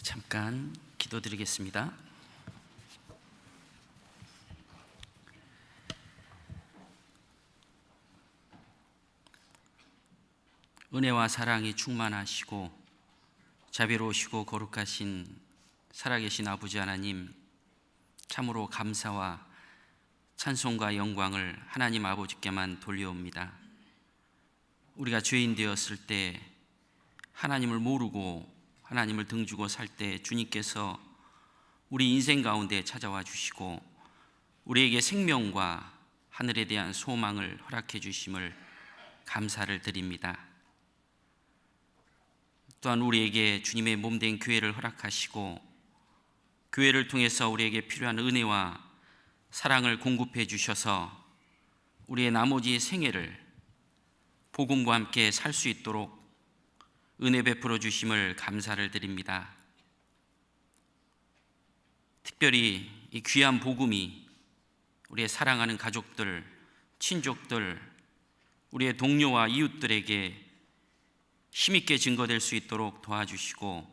잠깐 기도드리겠습니다. 은혜와 사랑이 충만하시고 자비로우시고 거룩하신 살아계신 아버지 하나님, 참으로 감사와 찬송과 영광을 하나님 아버지께만 돌려옵니다. 우리가 죄인 되었을 때, 하나님을 모르고 하나님을 등지고 살 때 주님께서 우리 인생 가운데 찾아와 주시고 우리에게 생명과 하늘에 대한 소망을 허락해 주심을 감사를 드립니다. 또한 우리에게 주님의 몸된 교회를 허락하시고 교회를 통해서 우리에게 필요한 은혜와 사랑을 공급해 주셔서 우리의 나머지 생애를 복음과 함께 살 수 있도록 은혜 베풀어 주심을 감사를 드립니다. 특별히 이 귀한 복음이 우리의 사랑하는 가족들, 친족들, 우리의 동료와 이웃들에게 힘있게 증거될 수 있도록 도와주시고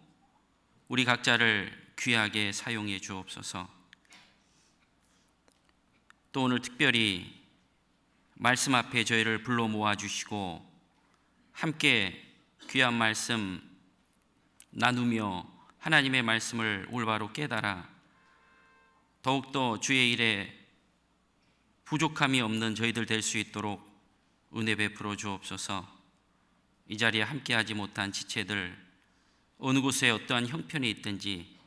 우리 각자를 귀하게 사용해 주옵소서. 또 오늘 특별히 말씀 앞에 저희를 불러 모아주시고 함께 귀한 말씀 나누며 하나님의 말씀을 올바로 깨달아 더욱더 주의 일에 부족함이 없는 저희들 될 수 있도록 은혜 베풀어 주옵소서. 이 자리에 함께하지 못한 지체들, 어느 곳에 어떠한 형편이 있든지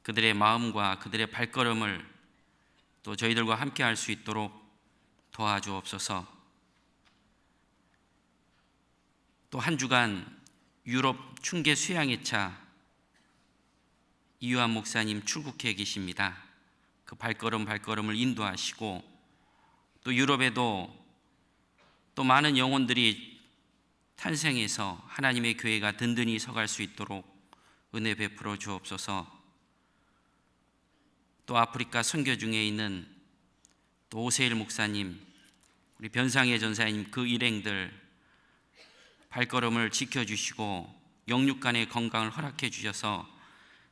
그들의 마음과 그들의 발걸음을 또 저희들과 함께할 수 있도록 도와주옵소서. 또 한 주간 유럽 충계 수양회 차 이유한 목사님 출국해 계십니다. 그 발걸음을 인도하시고 또 유럽에도 또 많은 영혼들이 탄생해서 하나님의 교회가 든든히 서갈 수 있도록 은혜 베풀어 주옵소서. 또 아프리카 선교 중에 있는 또 오세일 목사님, 우리 변상의 전사님 그 일행들 발걸음을 지켜주시고 영육간의 건강을 허락해 주셔서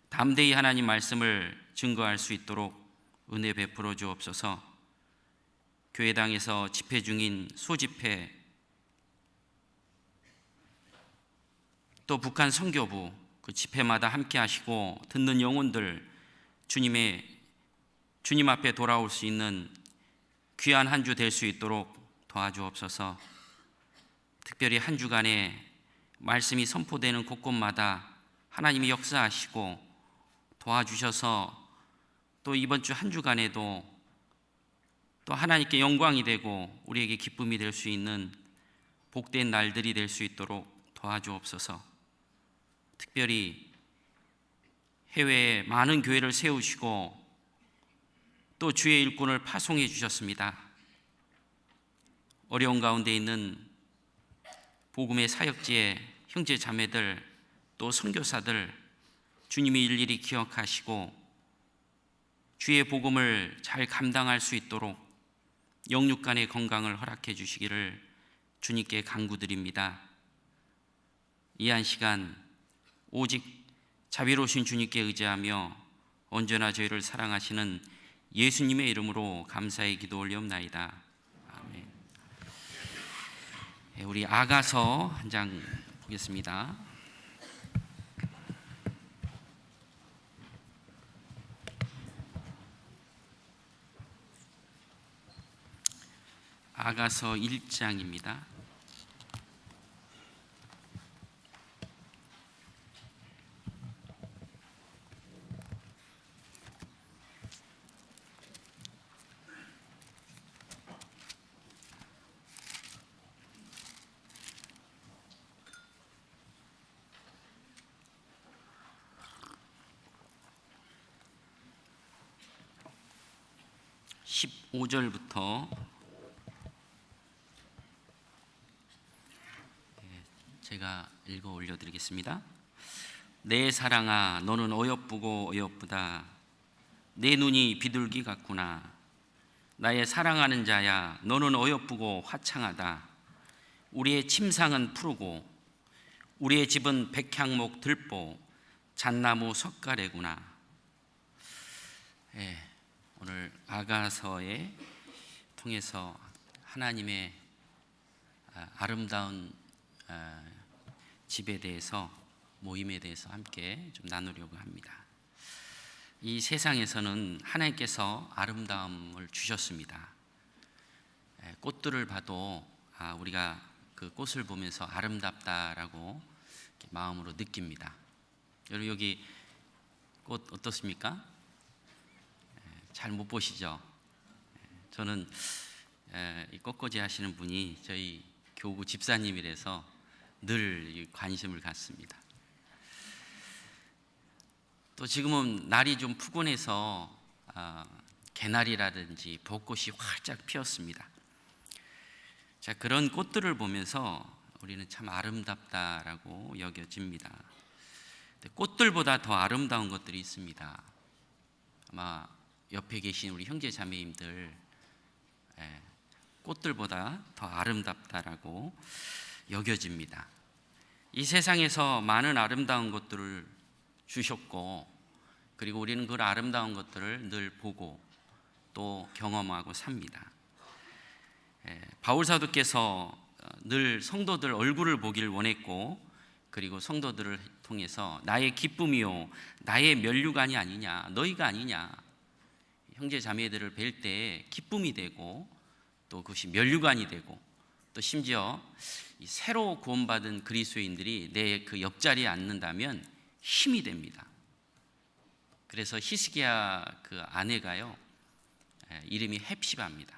담대히 하나님 말씀을 증거할 수 있도록 은혜 베풀어 주옵소서. 교회당에서 집회 중인 소집회, 또 북한 선교부 그 집회마다 함께 하시고 듣는 영혼들 주님 앞에 돌아올 수 있는 귀한 한 주 될 수 있도록 도와주옵소서. 특별히 한 주간에 말씀이 선포되는 곳곳마다 하나님이 역사하시고 도와주셔서 또 이번 주 한 주간에도 또 하나님께 영광이 되고 우리에게 기쁨이 될 수 있는 복된 날들이 될 수 있도록 도와주옵소서. 특별히 해외에 많은 교회를 세우시고 또 주의 일꾼을 파송해 주셨습니다. 어려운 가운데 있는 복음의 사역지의 형제 자매들 또 선교사들 주님이 일일이 기억하시고 주의 복음을 잘 감당할 수 있도록 영육간의 건강을 허락해 주시기를 주님께 간구드립니다. 이 한 시간 오직 자비로우신 주님께 의지하며 언제나 저희를 사랑하시는 예수님의 이름으로 감사의 기도 올리옵나이다. 아멘. 우리 아가서 한 장 보겠습니다. 아가서 1장입니다. (15) 절부터 제가 읽어 올려드리겠습니다. 내 사랑아, 너는 어여쁘고 어여쁘다. 내 눈이 비둘기 같구나. 나의 사랑하는 자야, 너는 어여쁘고 화창하다. 우리의 침상은 푸르고 우리의 집은 백향목 들보 잣나무 석가래구나. 오늘 아가서에 통해서 하나님의 아름다운 집에 대해서, 모임에 대해서 함께 좀 나누려고 합니다. 이 세상에서는 하나님께서 아름다움을 주셨습니다. 꽃들을 봐도 우리가 그 꽃을 보면서 아름답다라고 마음으로 느낍니다. 여러분, 여기 꽃 어떻습니까? 잘 못 보시죠? 저는 이 꽃꽂이 하시는 분이 저희 교구 집사님이라서 늘 관심을 갖습니다. 또 지금은 날이 좀 푸근해서 개나리라든지 벚꽃이 활짝 피었습니다. 자, 그런 꽃들을 보면서 우리는 참 아름답다라고 여겨집니다. 꽃들보다 더 아름다운 것들이 있습니다. 아마 옆에 계신 우리 형제 자매님들, 꽃들보다 더 아름답다라고 여겨집니다. 이 세상에서 많은 아름다운 것들을 주셨고, 그리고 우리는 그 아름다운 것들을 늘 보고 또 경험하고 삽니다. 바울 사도께서 늘 성도들 얼굴을 보기를 원했고, 그리고 성도들을 통해서 나의 기쁨이요 나의 면류관이 아니냐, 너희가 아니냐, 형제 자매들을 뵐 때 기쁨이 되고 또 그것이 면류관이 되고, 또 심지어 이 새로 구원받은 그리스도인들이 내 그 옆자리에 앉는다면 힘이 됩니다. 그래서 히스기야 그 아내가요, 이름이 헵시바입니다.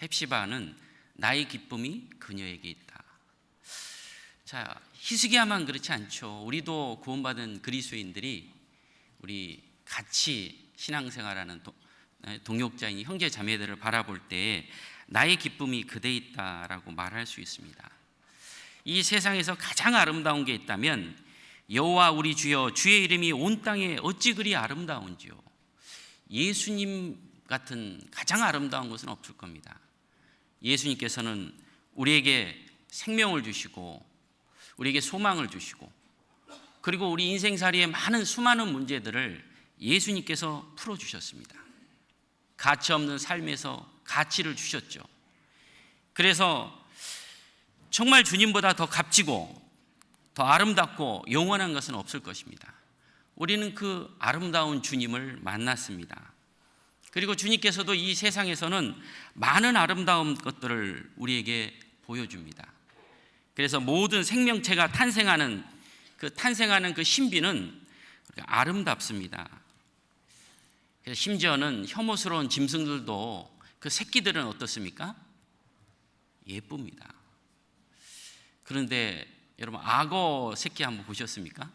헵시바는 나의 기쁨이 그녀에게 있다. 자, 히스기야만 그렇지 않죠. 우리도 구원받은 그리스도인들이 우리 같이 신앙생활하는 동역자인 형제 자매들을 바라볼 때 나의 기쁨이 그대 있다라고 말할 수 있습니다. 이 세상에서 가장 아름다운 게 있다면 여호와 우리 주여 주의 이름이 온 땅에 어찌 그리 아름다운지요. 예수님 같은 가장 아름다운 것은 없을 겁니다. 예수님께서는 우리에게 생명을 주시고 우리에게 소망을 주시고, 그리고 우리 인생살이의 많은 수많은 문제들을 예수님께서 풀어주셨습니다. 가치 없는 삶에서 가치를 주셨죠. 그래서 정말 주님보다 더 값지고 더 아름답고 영원한 것은 없을 것입니다. 우리는 그 아름다운 주님을 만났습니다. 그리고 주님께서도 이 세상에서는 많은 아름다운 것들을 우리에게 보여줍니다. 그래서 모든 생명체가 탄생하는 그 신비는 아름답습니다. 그래서 심지어는 혐오스러운 짐승들도 그 새끼들은 어떻습니까? 예쁩니다. 그런데 여러분, 악어 새끼 한번 보셨습니까?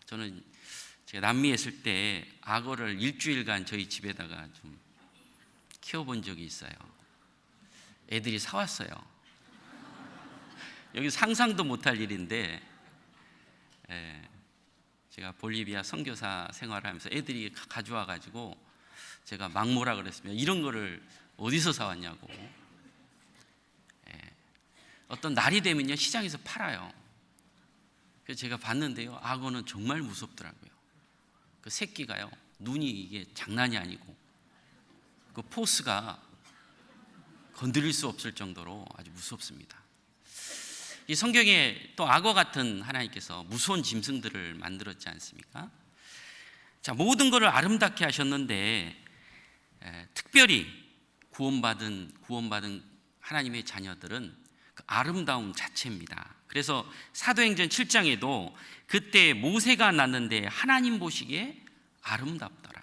저는 제가 남미에 있을 때 악어를 일주일간 저희 집에다가 좀 키워본 적이 있어요. 애들이 사왔어요. 여기 상상도 못할 일인데, 제가 볼리비아 선교사 생활하면서 애들이 가져와가지고 제가 막 뭐라 그랬습니다. 이런 거를 어디서 사왔냐고. 어떤 날이 되면요, 시장에서 팔아요. 그래서 제가 봤는데요, 악어는 정말 무섭더라고요. 그 새끼가요, 눈이 이게 장난이 아니고 그 포스가 건드릴 수 없을 정도로 아주 무섭습니다. 이 성경에 또 악어 같은 하나님께서 무서운 짐승들을 만들었지 않습니까? 자, 모든 것을 아름답게 하셨는데 특별히 구원받은 하나님의 자녀들은 그 아름다움 자체입니다. 그래서 사도행전 7장에도 그때 모세가 났는데 하나님 보시기에 아름답더라.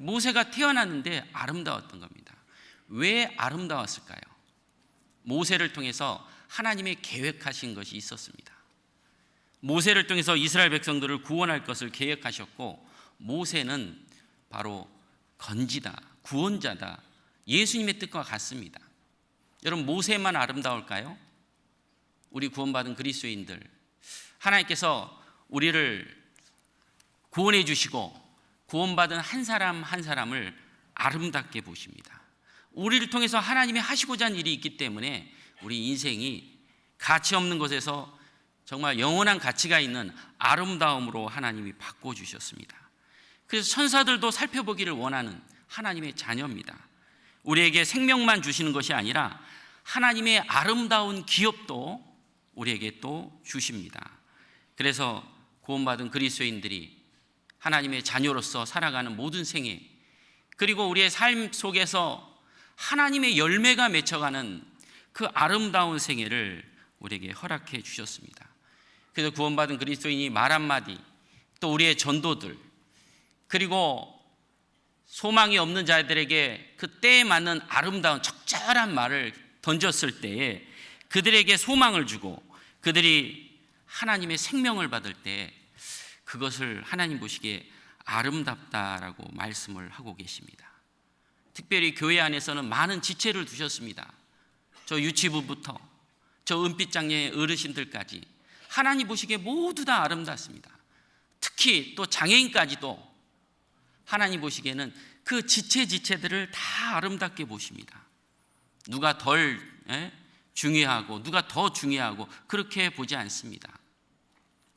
모세가 태어났는데 아름다웠던 겁니다. 왜 아름다웠을까요? 모세를 통해서 하나님의 계획하신 것이 있었습니다. 모세를 통해서 이스라엘 백성들을 구원할 것을 계획하셨고, 모세는 바로 건지다, 구원자다, 예수님의 뜻과 같습니다. 여러분, 모세만 아름다울까요? 우리 구원받은 그리스도인들, 하나님께서 우리를 구원해 주시고 구원받은 한 사람 한 사람을 아름답게 보십니다. 우리를 통해서 하나님이 하시고자 하는 일이 있기 때문에 우리 인생이 가치 없는 것에서 정말 영원한 가치가 있는 아름다움으로 하나님이 바꿔주셨습니다. 그래서 천사들도 살펴보기를 원하는 하나님의 자녀입니다. 우리에게 생명만 주시는 것이 아니라 하나님의 아름다운 기업도 우리에게 또 주십니다. 그래서 구원받은 그리스도인들이 하나님의 자녀로서 살아가는 모든 생애, 그리고 우리의 삶 속에서 하나님의 열매가 맺혀가는 그 아름다운 생애를 우리에게 허락해 주셨습니다. 그래서 구원받은 그리스도인이 말 한마디, 또 우리의 전도들, 그리고 소망이 없는 자들에게 그 때에 맞는 아름다운 적절한 말을 던졌을 때에 그들에게 소망을 주고 그들이 하나님의 생명을 받을 때 그것을 하나님 보시기에 아름답다라고 말씀을 하고 계십니다. 특별히 교회 안에서는 많은 지체를 두셨습니다. 저 유치부부터 저 은빛장녀의 어르신들까지 하나님 보시기에 모두 다 아름답습니다. 특히 또 장애인까지도 하나님 보시기에는 그 지체들을 다 아름답게 보십니다. 누가 덜 중요하고 누가 더 중요하고 그렇게 보지 않습니다.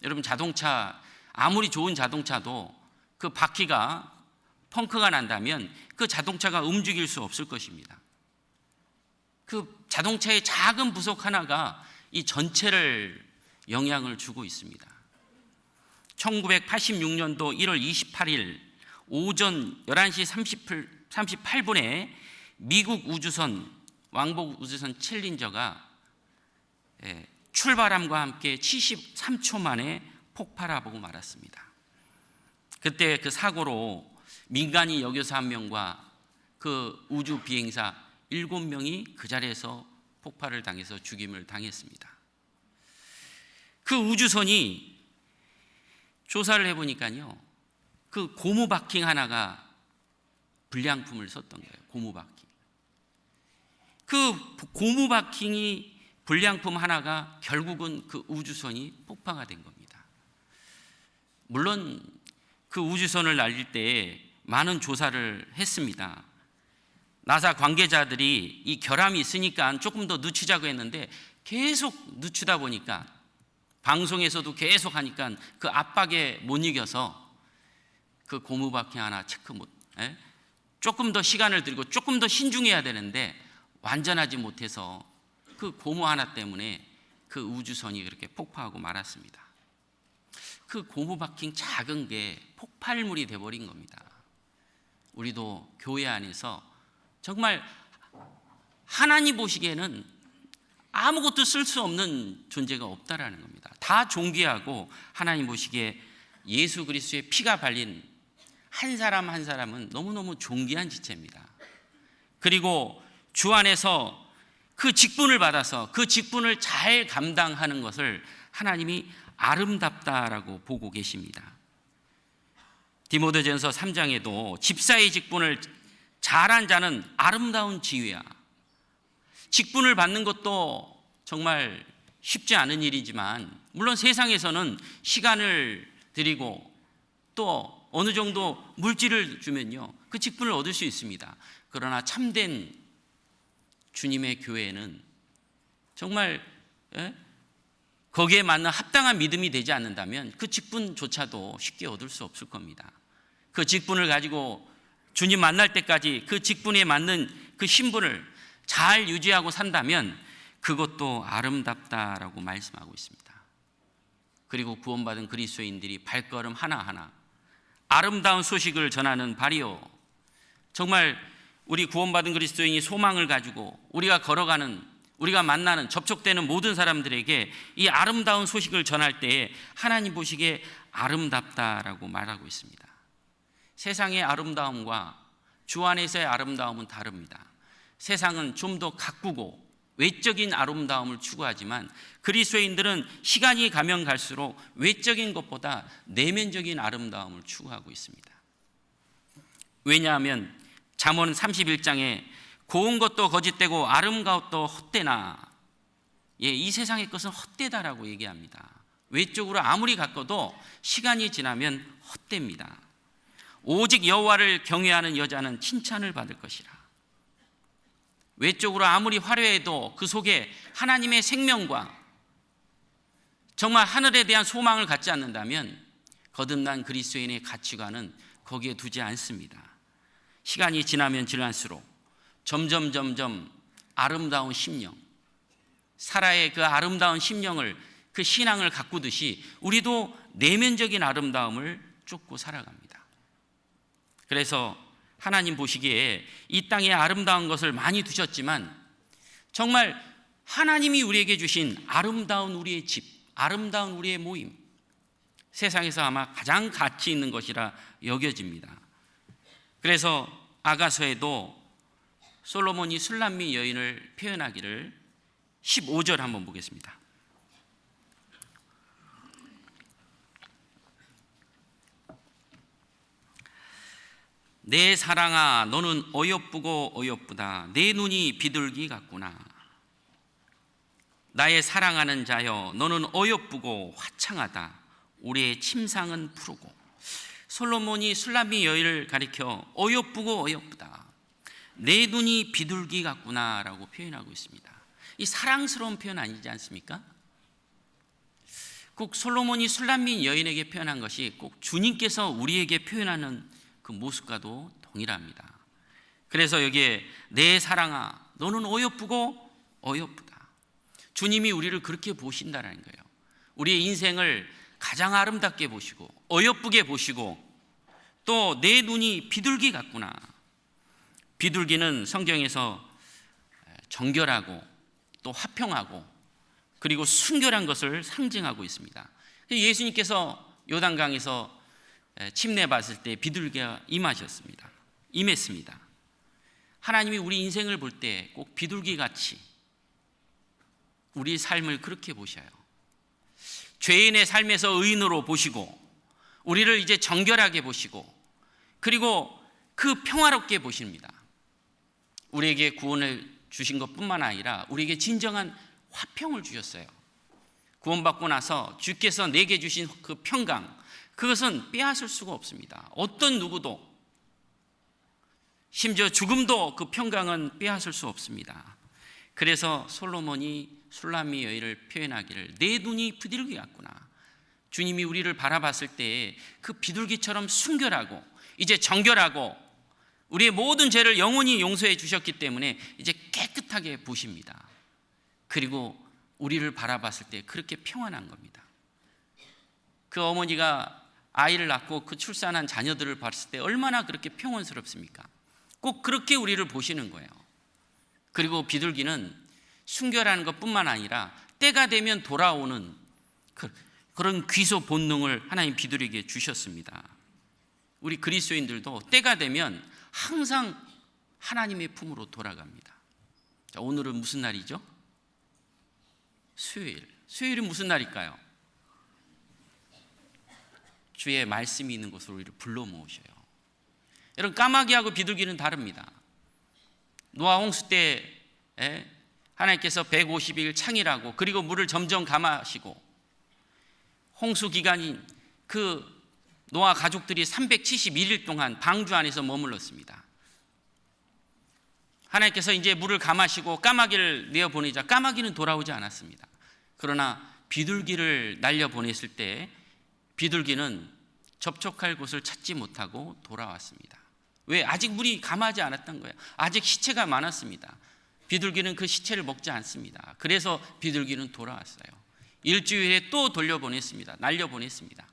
여러분, 자동차 아무리 좋은 자동차도 그 바퀴가 펑크가 난다면 그 자동차가 움직일 수 없을 것입니다. 그 자동차의 작은 부속 하나가 이 전체를 영향을 주고 있습니다. 1986년도 1월 28일 오전 11시 38분에 미국 우주선 왕복 우주선 챌린저가 출발함과 함께 73초 만에 폭발하고 말았습니다. 그때 그 사고로 민간인 여교사 1명과 그 우주 비행사 7명이 그 자리에서 폭발을 당해서 죽임을 당했습니다. 그 우주선이 조사를 해보니까요, 그 고무 바킹 하나가 불량품을 썼던 거예요. 고무 바킹. 그 고무 바킹이 불량품 하나가 결국은 그 우주선이 폭파가 된 겁니다. 물론 그 우주선을 날릴 때 많은 조사를 했습니다. 나사 관계자들이 이 결함이 있으니까 조금 더 늦추자고 했는데 계속 늦추다 보니까 방송에서도 계속 하니까 그 압박에 못 이겨서 그 고무 바퀴 하나 체크 못, 조금 더 시간을 들이고 조금 더 신중해야 되는데 완전하지 못해서 그 고무 하나 때문에 그 우주선이 그렇게 폭파하고 말았습니다. 그 고무 바킹 작은 게 폭발물이 돼버린 겁니다. 우리도 교회 안에서 정말 하나님 보시기에는 아무것도 쓸 수 없는 존재가 없다라는 겁니다. 다 존귀하고 하나님 보시기에 예수 그리스도의 피가 발린 한 사람 한 사람은 너무너무 존귀한 지체입니다. 그리고 주 안에서 그 직분을 받아서 그 직분을 잘 감당하는 것을 하나님이 아름답다라고 보고 계십니다. 디모데전서 3장에도 집사의 직분을 잘한 자는 아름다운 지위야. 직분을 받는 것도 정말 쉽지 않은 일이지만 물론 세상에서는 시간을 들이고 또 어느 정도 물질을 주면요 그 직분을 얻을 수 있습니다. 그러나 참된 주님의 교회에는 정말 거기에 맞는 합당한 믿음이 되지 않는다면 그 직분조차도 쉽게 얻을 수 없을 겁니다. 그 직분을 가지고 주님 만날 때까지 그 직분에 맞는 그 신분을 잘 유지하고 산다면 그것도 아름답다라고 말씀하고 있습니다. 그리고 구원받은 그리스도인들이 발걸음 하나하나 아름다운 소식을 전하는 발이요, 정말 우리 구원받은 그리스도인이 소망을 가지고 우리가 걸어가는, 우리가 만나는, 접촉되는 모든 사람들에게 이 아름다운 소식을 전할 때에 하나님 보시기에 아름답다라고 말하고 있습니다. 세상의 아름다움과 주 안에서의 아름다움은 다릅니다. 세상은 좀 더 가꾸고 외적인 아름다움을 추구하지만 그리스도인들은 시간이 가면 갈수록 외적인 것보다 내면적인 아름다움을 추구하고 있습니다. 왜냐하면 잠언 31장에 고운 것도 거짓되고 아름다운 것도 헛되나, 이 세상의 것은 헛되다라고 얘기합니다. 외적으로 아무리 가꿔도 시간이 지나면 헛됩니다. 오직 여호와를 경외하는 여자는 칭찬을 받을 것이라. 외적으로 아무리 화려해도 그 속에 하나님의 생명과 정말 하늘에 대한 소망을 갖지 않는다면 거듭난 그리스도인의 가치관은 거기에 두지 않습니다. 시간이 지나면 지날수록 점점 아름다운 심령, 사라의 그 아름다운 심령을, 그 신앙을 가꾸듯이 우리도 내면적인 아름다움을 쫓고 살아갑니다. 그래서 하나님 보시기에 이 땅에 아름다운 것을 많이 두셨지만 정말 하나님이 우리에게 주신 아름다운 우리의 집, 아름다운 우리의 모임, 세상에서 아마 가장 가치 있는 것이라 여겨집니다. 그래서 아가서에도 솔로몬이 술람미 여인을 표현하기를 15절 한번 보겠습니다. 내 사랑아, 너는 어여쁘고 어여쁘다. 내 눈이 비둘기 같구나. 나의 사랑하는 자여, 너는 어여쁘고 화창하다. 우리의 침상은 푸르고. 솔로몬이 술람미 여인을 가리켜 어여쁘고 어여쁘다, 내 눈이 비둘기 같구나 라고 표현하고 있습니다. 이 사랑스러운 표현 아니지 않습니까? 꼭 솔로몬이 술람미 여인에게 표현한 것이 꼭 주님께서 우리에게 표현하는 그 모습과도 동일합니다. 그래서 여기에 내 사랑아, 너는 어여쁘고 어여쁘다. 주님이 우리를 그렇게 보신다는 거예요. 우리의 인생을 가장 아름답게 보시고 어여쁘게 보시고 또 내 눈이 비둘기 같구나. 비둘기는 성경에서 정결하고 또 화평하고 그리고 순결한 것을 상징하고 있습니다. 예수님께서 요단강에서 침례 받을 때 비둘기가 임했습니다. 하나님이 우리 인생을 볼 때 꼭 비둘기같이 우리 삶을 그렇게 보셔요. 죄인의 삶에서 의인으로 보시고 우리를 이제 정결하게 보시고 그리고 그 평화롭게 보십니다. 우리에게 구원을 주신 것뿐만 아니라 우리에게 진정한 화평을 주셨어요. 구원받고 나서 주께서 내게 주신 그 평강, 그것은 빼앗을 수가 없습니다. 어떤 누구도, 심지어 죽음도 그 평강은 빼앗을 수 없습니다. 그래서 솔로몬이 술람미 여인을 표현하기를 내 눈이 비둘기 같구나. 주님이 우리를 바라봤을 때 그 비둘기처럼 순결하고 이제 정결하고 우리의 모든 죄를 영원히 용서해 주셨기 때문에 이제 깨끗하게 보십니다. 그리고 우리를 바라봤을 때 그렇게 평안한 겁니다. 그 어머니가 아이를 낳고 그 출산한 자녀들을 봤을 때 얼마나 그렇게 평온스럽습니까? 꼭 그렇게 우리를 보시는 거예요. 그리고 비둘기는 순결하는 것뿐만 아니라 때가 되면 돌아오는 그런 귀소 본능을 하나님 비둘기에게 주셨습니다. 우리 그리스도인들도 때가 되면 항상 하나님의 품으로 돌아갑니다. 자, 오늘은 무슨 날이죠? 수요일. 수요일은 무슨 날일까요? 주의 말씀이 있는 곳으로 우리를 불러 모으셔요. 여러분, 까마귀하고 비둘기는 다릅니다. 노아 홍수 때 하나님께서 150일 창일하고 그리고 물을 점점 감하시고 홍수 기간인 그 노아 가족들이 371일 동안 방주 안에서 머물렀습니다. 하나님께서 이제 물을 감하시고 까마귀를 내어보내자 까마귀는 돌아오지 않았습니다. 그러나 비둘기를 날려보냈을 때 비둘기는 접촉할 곳을 찾지 못하고 돌아왔습니다. 왜? 아직 물이 감하지 않았던 거예요. 아직 시체가 많았습니다. 비둘기는 그 시체를 먹지 않습니다. 그래서 비둘기는 돌아왔어요. 일주일에 또 돌려보냈습니다. 날려보냈습니다.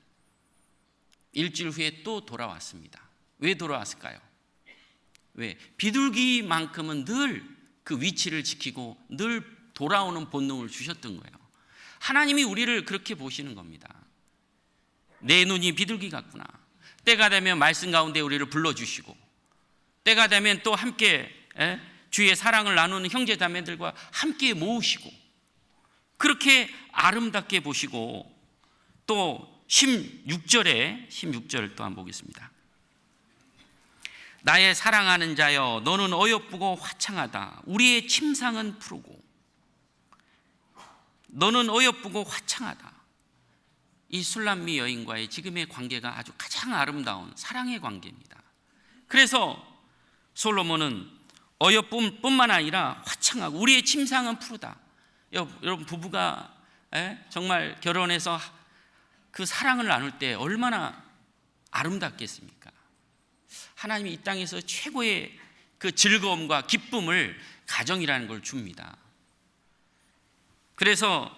일주일 후에 또 돌아왔습니다. 왜 돌아왔을까요? 왜? 비둘기만큼은 늘 그 위치를 지키고 늘 돌아오는 본능을 주셨던 거예요. 하나님이 우리를 그렇게 보시는 겁니다. 내 눈이 비둘기 같구나. 때가 되면 말씀 가운데 우리를 불러주시고 때가 되면 또 함께 주의 사랑을 나누는 형제 자매들과 함께 모으시고 그렇게 아름답게 보시고 또 16절을 또 한번 보겠습니다. 나의 사랑하는 자여, 너는 어여쁘고 화창하다. 우리의 침상은 푸르고. 너는 어여쁘고 화창하다. 이 술람미 여인과의 지금의 관계가 아주 가장 아름다운 사랑의 관계입니다. 그래서 솔로몬은 어여쁨뿐만 아니라 화창하고 우리의 침상은 푸르다. 여러분, 부부가 정말 결혼해서 그 사랑을 나눌 때 얼마나 아름답겠습니까? 하나님이 이 땅에서 최고의 그 즐거움과 기쁨을 가정이라는 걸 줍니다. 그래서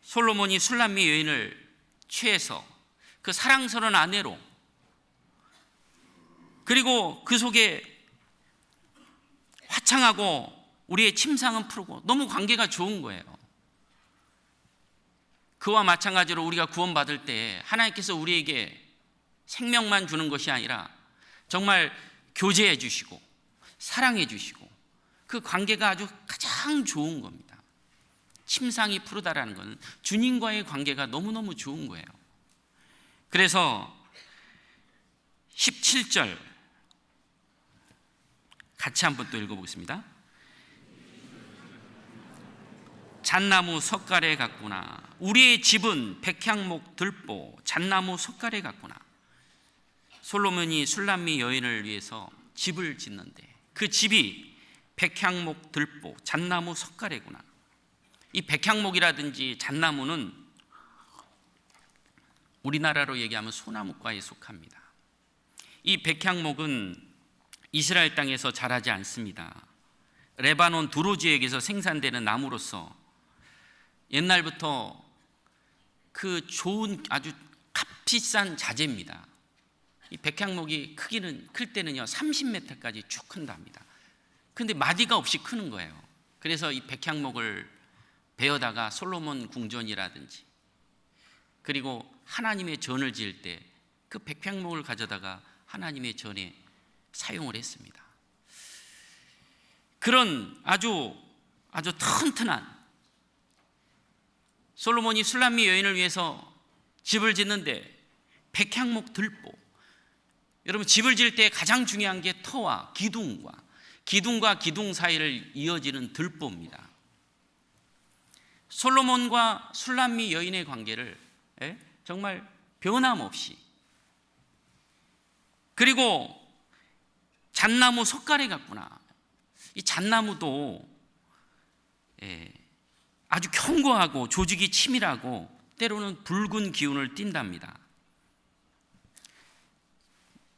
솔로몬이 술람미 여인을 취해서 그 사랑스러운 아내로, 그리고 그 속에 화창하고 우리의 침상은 푸르고 너무 관계가 좋은 거예요. 그와 마찬가지로 우리가 구원받을 때 하나님께서 우리에게 생명만 주는 것이 아니라 정말 교제해 주시고 사랑해 주시고 그 관계가 아주 가장 좋은 겁니다. 침상이 푸르다라는 것은 주님과의 관계가 너무너무 좋은 거예요. 그래서 17절 같이 한번 또 읽어보겠습니다. 잣나무 석가래 같구나. 우리의 집은 백향목 들보 잣나무 석가래 같구나. 솔로몬이 술람미 여인을 위해서 집을 짓는데 그 집이 백향목 들보 잣나무 석가래구나. 이 백향목이라든지 잣나무는 우리나라로 얘기하면 소나무과에 속합니다. 이 백향목은 이스라엘 땅에서 자라지 않습니다. 레바논 두로 지역에서 생산되는 나무로서 옛날부터 그 좋은 아주 값비싼 자재입니다. 이 백향목이 클 때는요 30m까지 쭉 큰답니다. 근데 마디가 없이 크는 거예요. 그래서 이 백향목을 베어다가 솔로몬 궁전이라든지 그리고 하나님의 전을 지을 때 그 백향목을 가져다가 하나님의 전에 사용을 했습니다. 그런 아주 튼튼한 솔로몬이 술람미 여인을 위해서 집을 짓는데 백향목 들보, 여러분 집을 지을 때 가장 중요한 게 터와 기둥과 기둥 사이를 이어지는 들보입니다. 솔로몬과 술람미 여인의 관계를 정말 변함없이, 그리고 잣나무 석가래 같구나. 이 잣나무도 아주 견고하고 조직이 치밀하고 때로는 붉은 기운을 띈답니다.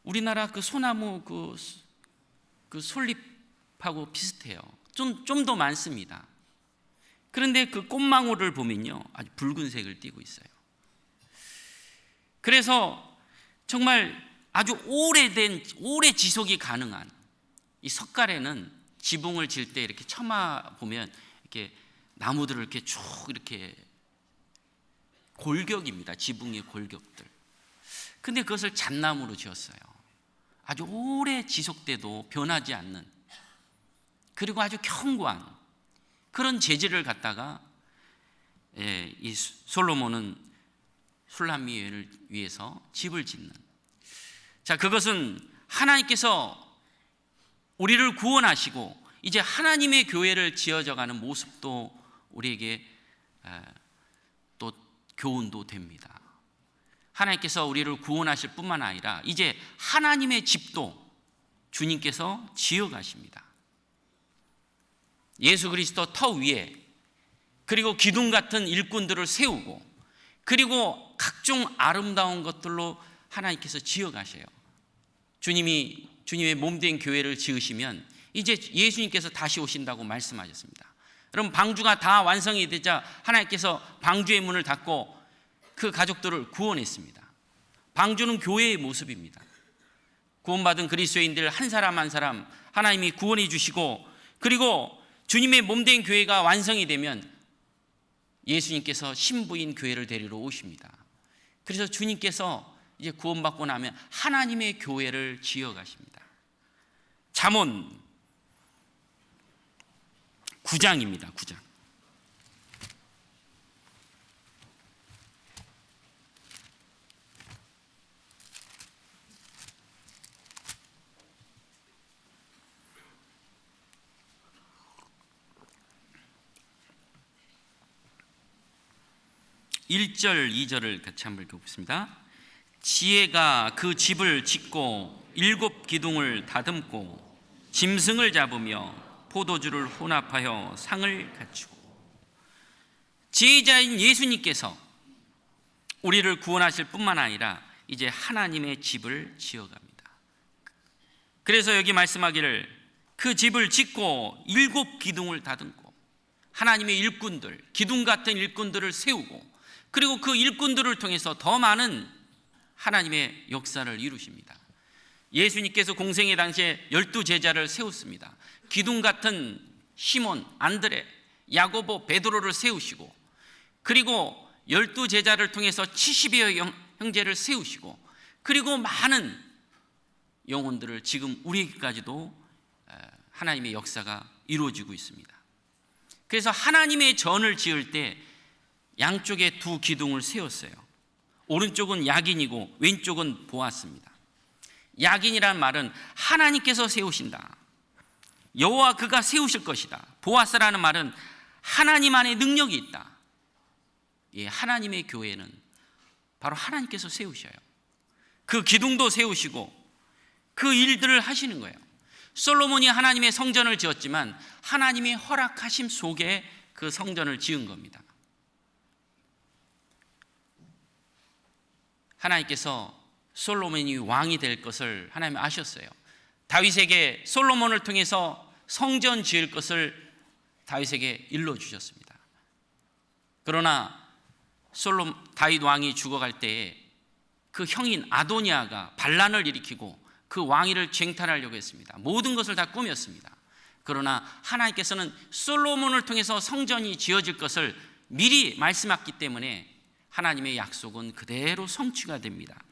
우리나라 그 소나무 그 솔잎하고 비슷해요. 좀 더 많습니다. 그런데 그 꽃망울을 보면요 아주 붉은색을 띠고 있어요. 그래서 정말 아주 오래 지속이 가능한 이 석가래는 지붕을 질 때 이렇게 쳐마 보면 이렇게 나무들을 이렇게 쭉 이렇게 골격입니다. 지붕의 골격들. 근데 그것을 잣나무로 지었어요. 아주 오래 지속돼도 변하지 않는, 그리고 아주 견고한 그런 재질을 갖다가 이 솔로몬은 술람미 여인을 위해서 집을 짓는, 자, 그것은 하나님께서 우리를 구원하시고 이제 하나님의 교회를 지어져가는 모습도 우리에게 또 교훈도 됩니다. 하나님께서 우리를 구원하실 뿐만 아니라 이제 하나님의 집도 주님께서 지어가십니다. 예수 그리스도 터 위에, 그리고 기둥 같은 일꾼들을 세우고, 그리고 각종 아름다운 것들로 하나님께서 지어가셔요. 주님의 몸된 교회를 지으시면 이제 예수님께서 다시 오신다고 말씀하셨습니다. 여러분, 방주가 다 완성이 되자 하나님께서 방주의 문을 닫고 그 가족들을 구원했습니다. 방주는 교회의 모습입니다. 구원받은 그리스도인들 한 사람 한 사람 하나님이 구원해 주시고, 그리고 주님의 몸된 교회가 완성이 되면 예수님께서 신부인 교회를 데리러 오십니다. 그래서 주님께서 이제 구원받고 나면 하나님의 교회를 지어가십니다. 잠언 9장입니다. 9장. (1절) (2절을) 같이 한번 읽어보겠습니다. 지혜가 그 집을 짓고 7 기둥을 다듬고 짐승을 잡으며 포도주를 혼합하여 상을 갖추고. 제자인 예수님께서 우리를 구원하실 뿐만 아니라 이제 하나님의 집을 지어갑니다. 그래서 여기 말씀하기를 그 집을 짓고 7 기둥을 다듬고 하나님의 일꾼들, 기둥 같은 일꾼들을 세우고 그리고 그 일꾼들을 통해서 더 많은 하나님의 역사를 이루십니다. 예수님께서 공생의 당시에 12 제자를 세웠습니다. 기둥 같은 시몬, 안드레, 야고보, 베드로를 세우시고 그리고 12 제자를 통해서 70여 형제를 세우시고 그리고 많은 영혼들을 지금 우리에게까지도 하나님의 역사가 이루어지고 있습니다. 그래서 하나님의 전을 지을 때 양쪽에 2 기둥을 세웠어요. 오른쪽은 야긴이고 왼쪽은 보아스입니다. 야긴이란 말은 하나님께서 세우신다, 여호와 그가 세우실 것이다. 보아스라는 말은 하나님 안에 능력이 있다. 하나님의 교회는 바로 하나님께서 세우셔요. 그 기둥도 세우시고 그 일들을 하시는 거예요. 솔로몬이 하나님의 성전을 지었지만 하나님의 허락하심 속에 그 성전을 지은 겁니다. 하나님께서 솔로몬이 왕이 될 것을 하나님 아셨어요. 다윗에게 솔로몬을 통해서 성전 지을 것을 다윗에게 일러주셨습니다. 그러나 다윗 왕이 죽어갈 때에 그 형인 아도니아가 반란을 일으키고 그 왕위를 쟁탈하려고 했습니다. 모든 것을 다 꾸몄습니다. 그러나 하나님께서는 솔로몬을 통해서 성전이 지어질 것을 미리 말씀하셨기 때문에 하나님의 약속은 그대로 성취가 됩니다.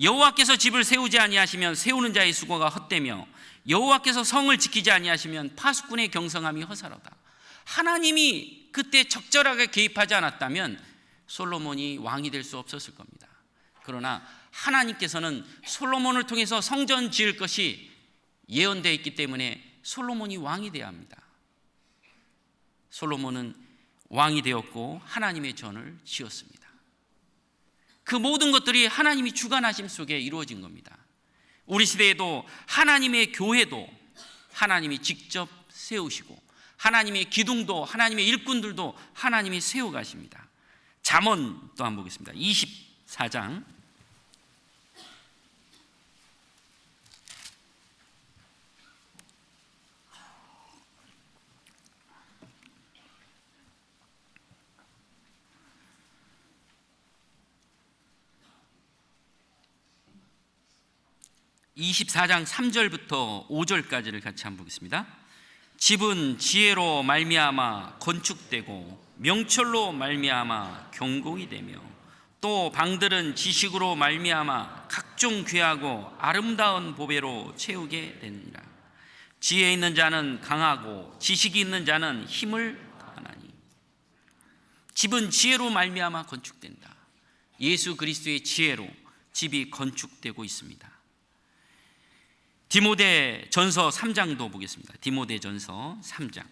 여호와께서 집을 세우지 아니하시면 세우는 자의 수고가 헛되며 여호와께서 성을 지키지 아니하시면 파수꾼의 경성함이 허사로다. 하나님이 그때 적절하게 개입하지 않았다면 솔로몬이 왕이 될 수 없었을 겁니다. 그러나 하나님께서는 솔로몬을 통해서 성전 지을 것이 예언되어 있기 때문에 솔로몬이 왕이 되어야 합니다. 솔로몬은 왕이 되었고 하나님의 전을 지었습니다. 그 모든 것들이 하나님이 주관하심 속에 이루어진 겁니다. 우리 시대에도 하나님의 교회도 하나님이 직접 세우시고 하나님의 기둥도 하나님의 일꾼들도 하나님이 세워가십니다. 잠언 또 한번 보겠습니다. 24장 24장 3절부터 5절까지를 같이 한번 보겠습니다. 집은 지혜로 말미암아 건축되고 명철로 말미암아 경공이 되며 또 방들은 지식으로 말미암아 각종 귀하고 아름다운 보배로 채우게 되느니라. 지혜 있는 자는 강하고 지식이 있는 자는 힘을 더하나니 집은 지혜로 말미암아 건축된다. 예수 그리스도의 지혜로 집이 건축되고 있습니다. 디모데전서 3장도 보겠습니다. 디모데전서 3장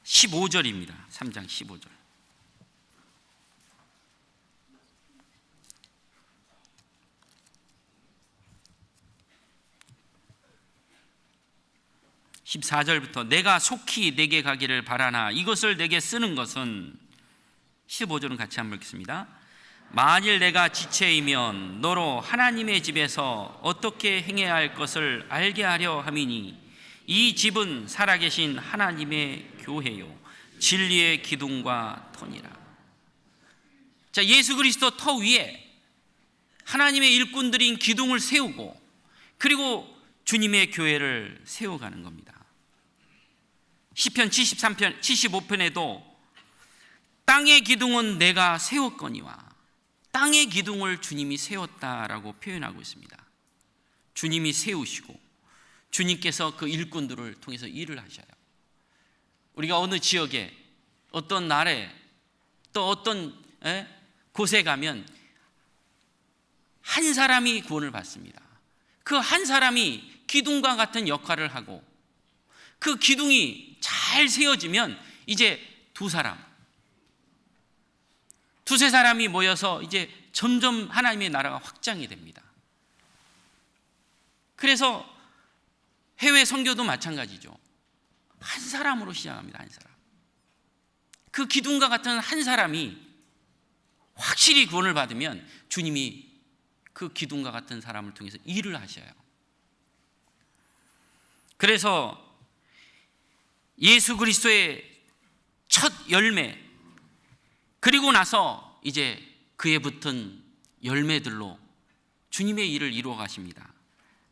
15절입니다. 3장 15절. (14절부터) 내가 속히 내게 가기를 바라나 이것을 내게 쓰는 것은 15절은 같이 한번 읽겠습니다. 만일 내가 지체이면 너로 하나님의 집에서 어떻게 행해야 할 것을 알게 하려 함이니 이 집은 살아계신 하나님의 교회요 진리의 기둥과 터니라. 자, 예수 그리스도 터 위에 하나님의 일꾼들인 기둥을 세우고 그리고 주님의 교회를 세워가는 겁니다. 시편 73편 75편에도 땅의 기둥은 내가 세웠거니와 땅의 기둥을 주님이 세웠다라고 표현하고 있습니다. 주님이 세우시고 주님께서 그 일꾼들을 통해서 일을 하셔요. 우리가 어느 지역에 어떤 날에 또 어떤 곳에 가면 한 사람이 구원을 받습니다. 그 한 사람이 기둥과 같은 역할을 하고 그 기둥이 잘 세워지면 이제 두 두세 사람이 모여서 이제 점점 하나님의 나라가 확장이 됩니다. 그래서 해외 선교도 마찬가지죠. 한 사람으로 시작합니다. 한 사람. 그 기둥과 같은 한 사람이 확실히 구원을 받으면 주님이 그 기둥과 같은 사람을 통해서 일을 하셔요. 그래서 예수 그리스도의 첫 열매, 그리고 나서 이제 그에 붙은 열매들로 주님의 일을 이루어 가십니다.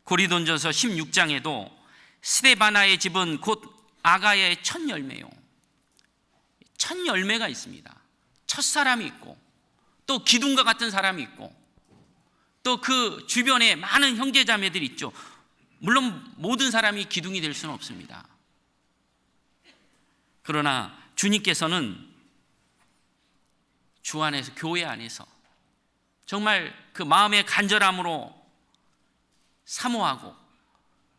고린도전서 16장에도 스데바나의 집은 곧 아가야의 첫 열매요. 첫 열매가 있습니다. 첫 사람이 있고, 또 기둥과 같은 사람이 있고, 또 그 주변에 많은 형제자매들이 있죠. 물론 모든 사람이 기둥이 될 수는 없습니다. 그러나 주님께서는 주 안에서, 교회 안에서 정말 그 마음의 간절함으로 사모하고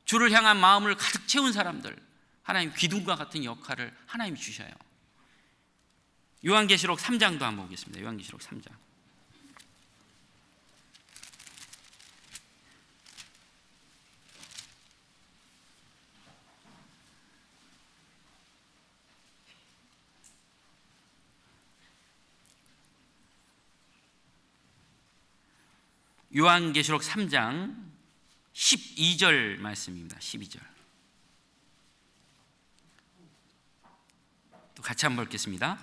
주를 향한 마음을 가득 채운 사람들, 하나님 기둥과 같은 역할을 하나님이 주셔요. 요한계시록 3장도 한번 보겠습니다. 요한계시록 3장. 요한계시록 3장 12절 말씀입니다. 12절. 또 같이 한번 읽겠습니다.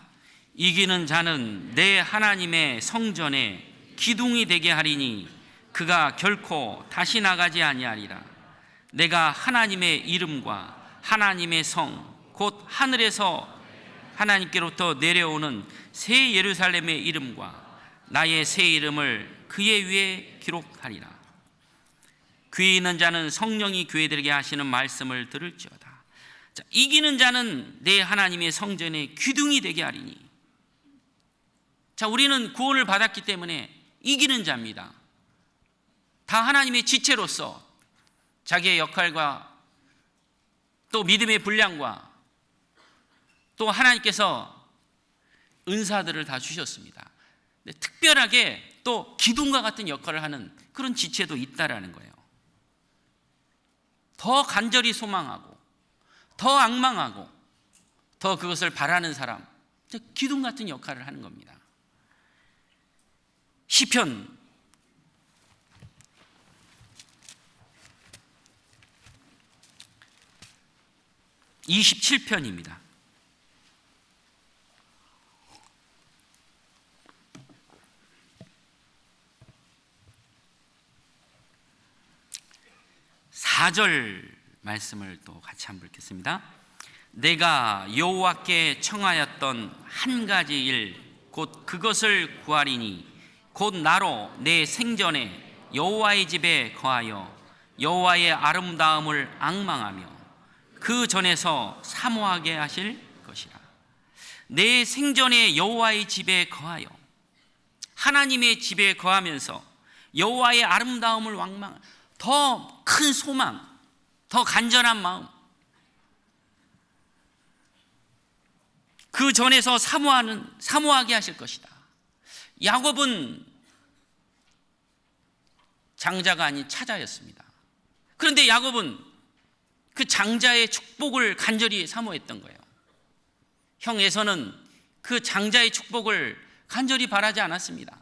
이기는 자는 내 하나님의 성전에 기둥이 되게 하리니 그가 결코 다시 나가지 아니하리라. 내가 하나님의 이름과 하나님의 성 곧 하늘에서 하나님께로부터 내려오는 새 예루살렘의 이름과 나의 새 이름을 그의 위에 기록하리라. 귀 있는 자는 성령이 교회들에게 하시는 말씀을 들을지어다. 자, 이기는 자는 내 하나님의 성전에 기둥이 되게 하리니. 자, 우리는 구원을 받았기 때문에 이기는 자입니다. 다 하나님의 지체로서 자기의 역할과 또 믿음의 분량과 또 하나님께서 은사들을 다 주셨습니다. 특별하게 또 기둥과 같은 역할을 하는 그런 지체도 있다라는 거예요. 더 간절히 소망하고 더 앙망하고 더 그것을 바라는 사람, 기둥 같은 역할을 하는 겁니다. 시편 27편입니다. 사절 말씀을 또 같이 한번 읽겠습니다. 내가 여호와께 청하였던 한 가지 일 곧 그것을 구하리니 곧 나로 내 생전에 여호와의 집에 거하여 여호와의 아름다움을 앙망하며 그 전에서 사모하게 하실 것이라. 내 생전에 여호와의 집에 거하여, 하나님의 집에 거하면서 여호와의 아름다움을 앙망, 더 큰 소망, 더 간절한 마음, 그 전에서 사모하게 하실 것이다. 야곱은 장자가 아닌 차자였습니다. 그런데 야곱은 그 장자의 축복을 간절히 사모했던 거예요. 형 에서는 그 장자의 축복을 간절히 바라지 않았습니다.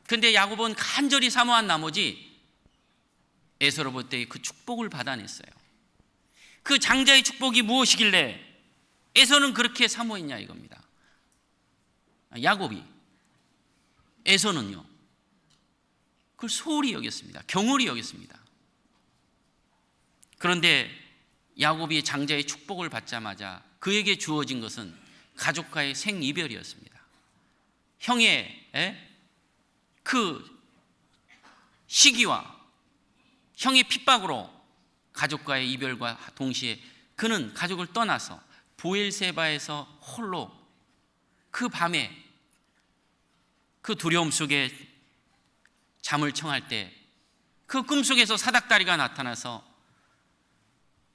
그런데 야곱은 간절히 사모한 나머지 에서로부터 그 축복을 받아냈어요. 그 장자의 축복이 무엇이길래 에서는 그렇게 사모했냐 이겁니다. 야곱이. 에서는요, 그걸 소홀히 여겼습니다. 경홀히 여겼습니다. 그런데 야곱이 장자의 축복을 받자마자 그에게 주어진 것은 가족과의 생이별이었습니다. 형의 그 시기와 형의 핍박으로 가족과의 이별과 동시에 그는 가족을 떠나서 보엘세바에서 홀로 그 밤에 그 두려움 속에 잠을 청할 때 그 꿈속에서 사닥다리가 나타나서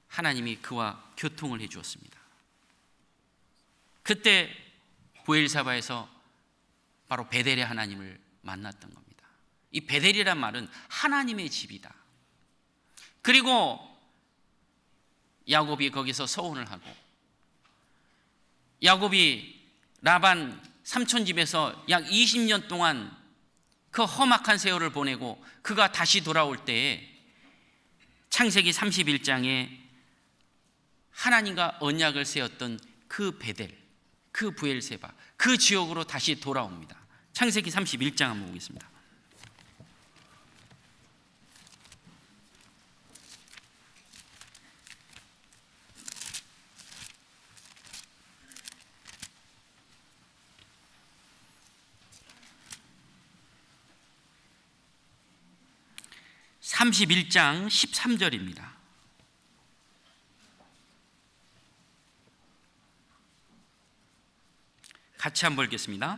하나님이 그와 교통을 해 주었습니다. 그때 보엘사바에서 바로 베델의 하나님을 만났던 겁니다. 이 베델이란 말은 하나님의 집이다. 그리고 야곱이 거기서 서원을 하고, 야곱이 라반 삼촌 집에서 약 20년 동안 그 험악한 세월을 보내고 그가 다시 돌아올 때에 창세기 31장에 하나님과 언약을 세웠던 그 베델, 그 브엘세바, 그 지역으로 다시 돌아옵니다. 창세기 31장 한번 보겠습니다. (31장) 13절입니다. 같이 한번 읽겠습니다.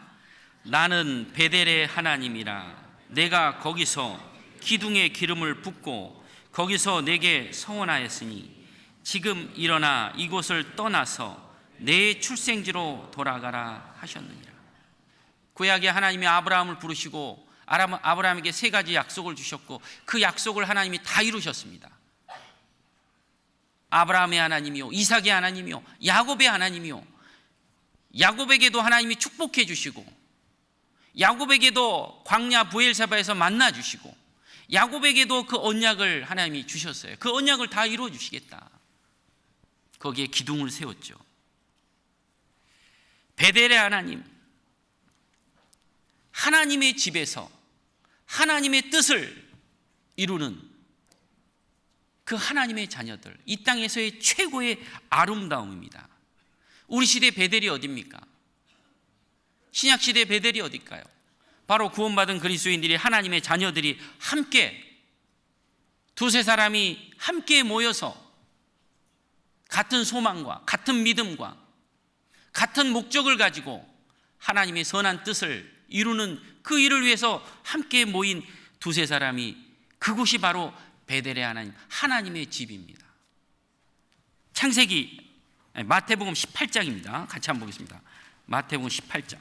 나는 베델의 하나님이라. 내가 거기서 기둥에 기름을 붓고 거기서 내게 서원하였으니 지금 일어나 이곳을 떠나서 내 출생지로 돌아가라 하셨느니라. 구약의 하나님이 아브라함을 부르시고 아브라함에게 3가지 약속을 주셨고 그 약속을 하나님이 다 이루셨습니다. 아브라함의 하나님이요, 이삭의 하나님이요, 야곱의 하나님이요, 야곱에게도 하나님이 축복해 주시고, 야곱에게도 광야 브엘세바에서 만나 주시고, 야곱에게도 그 언약을 하나님이 주셨어요. 그 언약을 다 이루어 주시겠다. 거기에 기둥을 세웠죠. 베델의 하나님, 하나님의 집에서 하나님의 뜻을 이루는 그 하나님의 자녀들, 이 땅에서의 최고의 아름다움입니다. 우리 시대 베델이 어디입니까? 신약 시대 베델이 어딜까요? 바로 구원받은 그리스도인들이, 하나님의 자녀들이 함께, 2-3 사람이 함께 모여서 같은 소망과 같은 믿음과 같은 목적을 가지고 하나님의 선한 뜻을 이루는 그 일을 위해서 함께 모인 2-3 사람이, 그곳이 바로 베델의 하나님, 하나님의 집입니다. 마태복음 18장입니다. 같이 한번 보겠습니다. 마태복음 18장.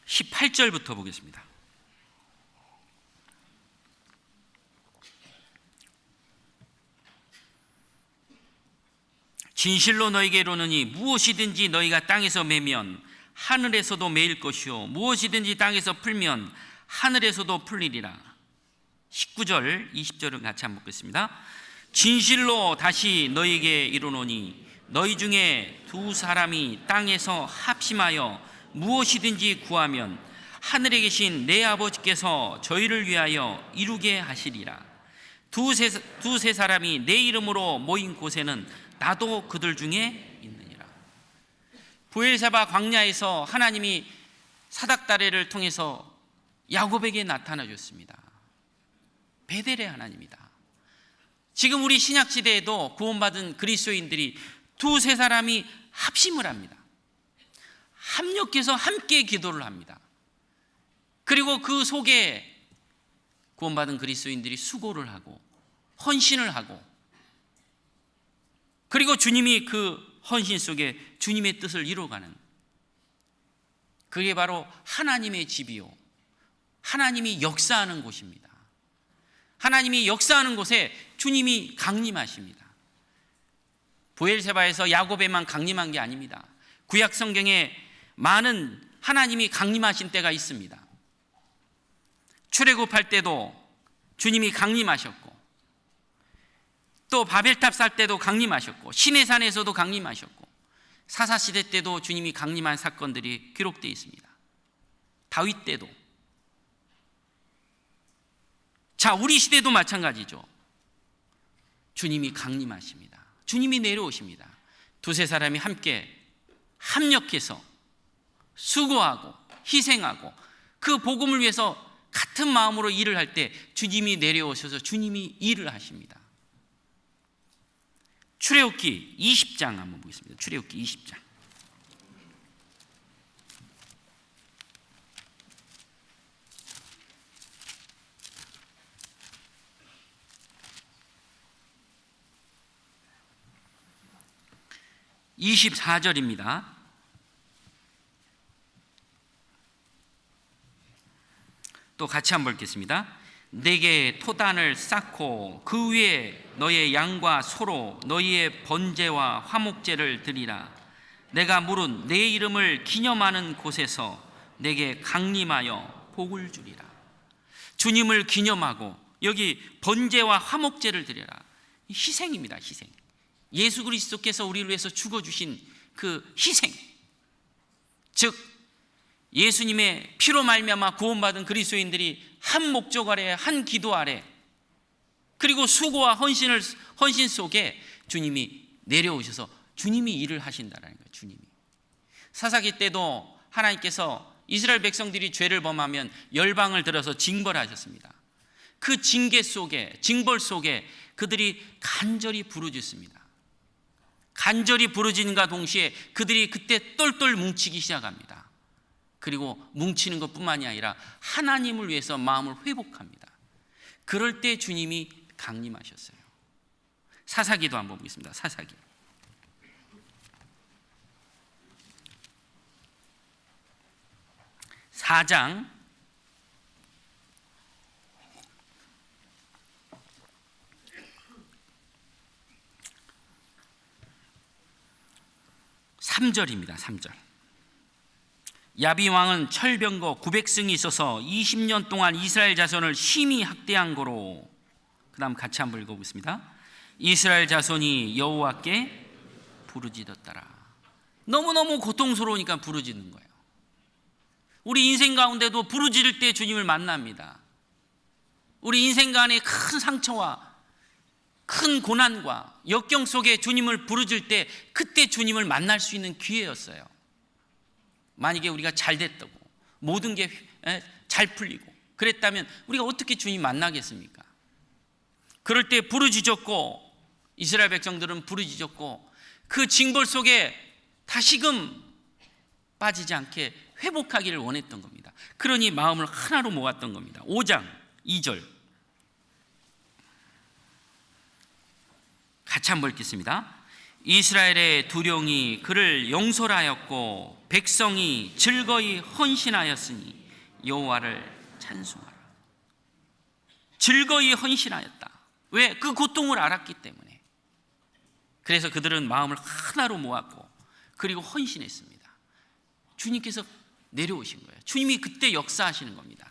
(18절부터) 보겠습니다. 진실로 너희에게 이르노니 무엇이든지 너희가 땅에서 매면 하늘에서도 매일 것이요 무엇이든지 땅에서 풀면 하늘에서도 풀리리라. 19절 20절을 같이 한번 보겠습니다. 진실로 다시 너희에게 이르노니 너희 중에 2 사람이 땅에서 합심하여 무엇이든지 구하면 하늘에 계신 내 아버지께서 저희를 위하여 이루게 하시리라. 2-3 사람이 내 이름으로 모인 곳에는 나도 그들 중에 있느니라. 브엘세바 광야에서 하나님이 사닥다리를 통해서 야곱에게 나타나 줬습니다. 베델의 하나님이다. 지금 우리 신약 시대에도 구원받은 그리스도인들이 2-3 사람이 합심을 합니다. 합력해서 함께 기도를 합니다. 그리고 그 속에 구원받은 그리스도인들이 수고를 하고 헌신을 하고, 그리고 주님이 그 헌신 속에 주님의 뜻을 이루어가는, 그게 바로 하나님의 집이요 하나님이 역사하는 곳입니다. 하나님이 역사하는 곳에 주님이 강림하십니다. 브엘세바에서 야곱에만 강림한 게 아닙니다. 구약 성경에 많은 하나님이 강림하신 때가 있습니다. 출애굽할 때도 주님이 강림하셨고, 또 바벨탑 살 때도 강림하셨고, 시내산에서도 강림하셨고, 사사시대 때도 주님이 강림한 사건들이 기록되어 있습니다. 다윗 때도. 자, 우리 시대도 마찬가지죠. 주님이 강림하십니다. 주님이 내려오십니다. 2-3 사람이 함께 합력해서 수고하고 희생하고 그 복음을 위해서 같은 마음으로 일을 할 때 주님이 내려오셔서 주님이 일을 하십니다. 출애굽기 20장 한번 보겠습니다. 출애굽기 20장. 24절입니다. 또 같이 한번 읽겠습니다. 내게 토단을 쌓고 그 위에 너의 양과 소로 너희의 번제와 화목제를 드리라. 내가 물은 내 이름을 기념하는 곳에서 내게 강림하여 복을 주리라. 주님을 기념하고 여기 번제와 화목제를 드려라. 희생입니다. 희생. 예수 그리스도께서 우리를 위해서 죽어주신 그 희생, 즉 예수님의 피로 말미암아 구원받은 그리스도인들이 한 목적 아래, 한 기도 아래, 그리고 수고와 헌신 속에 주님이 내려오셔서 주님이 일을 하신다라는 거예요. 주님이. 사사기 때도 하나님께서 이스라엘 백성들이 죄를 범하면 열방을 들어서 징벌하셨습니다. 그 징계 속에, 징벌 속에 그들이 간절히 부르짖습니다. 간절히 부르짖는가 동시에 그들이 그때 똘똘 뭉치기 시작합니다. 그리고 뭉치는 것뿐만이 아니라 하나님을 위해서 마음을 회복합니다. 그럴 때 주님이 강림하셨어요. 사사기도 한번 보겠습니다. 사사기 4장 3절입니다. 3절. 야비 왕은 철병거 900승이 있어서 20년 동안 이스라엘 자손을 심히 학대한 거로. 그 다음 같이 한번 읽어보겠습니다. 이스라엘 자손이 여호와께 부르짖었더라. 너무너무 고통스러우니까 부르짖는 거예요. 우리 인생 가운데도 부르짖을 때 주님을 만납니다. 우리 인생 간의 큰 상처와 큰 고난과 역경 속에 주님을 부르짖을 때 그때 주님을 만날 수 있는 기회였어요. 만약에 우리가 잘 됐다고 모든 게 잘 풀리고 그랬다면 우리가 어떻게 주님 만나겠습니까? 그럴 때 부르짖었고, 이스라엘 백성들은 부르짖었고 그 징벌 속에 다시금 빠지지 않게 회복하기를 원했던 겁니다. 그러니 마음을 하나로 모았던 겁니다. 5장 2절 같이 한번 읽겠습니다. 이스라엘의 두령이 그를 용서하였고 백성이 즐거이 헌신하였으니 여호와를 찬송하라. 즐거이 헌신하였다. 왜? 그 고통을 알았기 때문에. 그래서 그들은 마음을 하나로 모았고 그리고 헌신했습니다. 주님께서 내려오신 거예요. 주님이 그때 역사하시는 겁니다.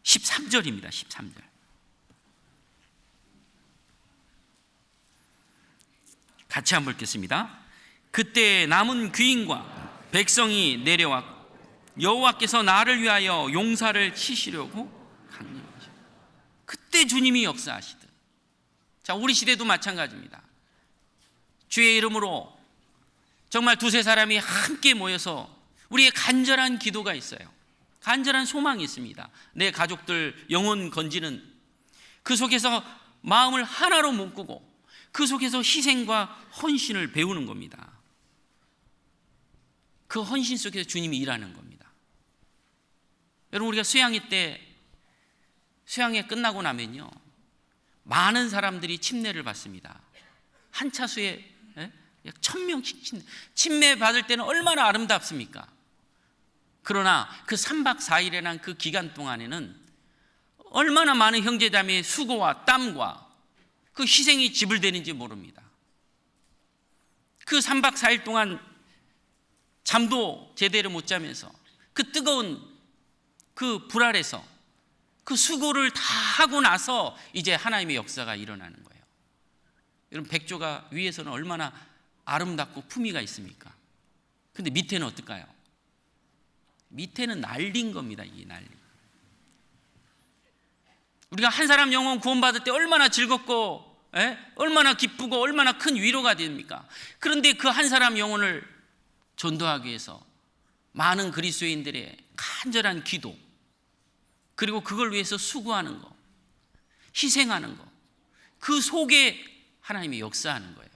13절입니다. 13절 같이 한번 읽겠습니다. 그때 남은 귀인과 백성이 내려왔고 여호와께서 나를 위하여 용사를 치시려고 강림하셨다. 그때 주님이 역사하시듯. 자, 우리 시대도 마찬가지입니다. 주의 이름으로 정말 두세 사람이 함께 모여서 우리의 간절한 기도가 있어요. 간절한 소망이 있습니다. 내 가족들 영혼 건지는 그 속에서 마음을 하나로 묶고 그 속에서 희생과 헌신을 배우는 겁니다. 그 헌신 속에서 주님이 일하는 겁니다. 여러분, 우리가 수양회 때 수양회 끝나고 나면요 많은 사람들이 침례를 받습니다. 한 차수에 약 1000명씩 침례 받을 때는 얼마나 아름답습니까? 그러나 그 3박 4일이라는 그 기간 동안에는 얼마나 많은 형제자매의 수고와 땀과 그 희생이 지불되는지 모릅니다. 그 3박 4일 동안 잠도 제대로 못 자면서 그 뜨거운 그 불 아래서 그 수고를 다 하고 나서 이제 하나님의 역사가 일어나는 거예요. 여러분, 백조가 위에서는 얼마나 아름답고 품위가 있습니까? 근데 밑에는 어떨까요? 밑에는 날린 겁니다. 이게 날린. 우리가 한 사람 영혼 구원받을 때 얼마나 즐겁고 얼마나 기쁘고 얼마나 큰 위로가 됩니까? 그런데 그 한 사람 영혼을 전도하기 위해서 많은 그리스도인들의 간절한 기도, 그리고 그걸 위해서 수고하는 거, 희생하는 거, 그 속에 하나님이 역사하는 거예요.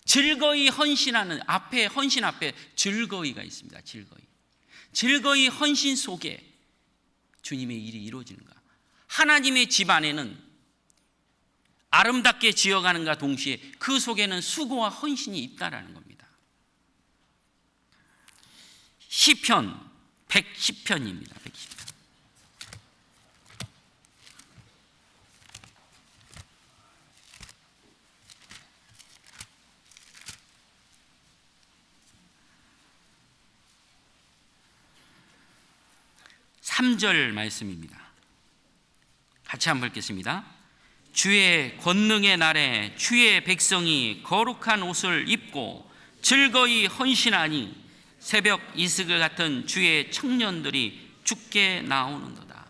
즐거이 헌신하는 앞에, 헌신 앞에 즐거이가 있습니다. 즐거이 헌신 속에 주님의 일이 이루어지는 거야. 하나님의 집 안에는 아름답게 지어가는가 동시에 그 속에는 수고와 헌신이 있다라는 겁니다. 시편 110편입니다. 110편. 삼절 말씀입니다. 같이 한번 읽겠습니다. 주의 권능의 날에 주의 백성이 거룩한 옷을 입고 즐거이 헌신하니 새벽 이슬 같은 주의 청년들이 주께 나오는도다.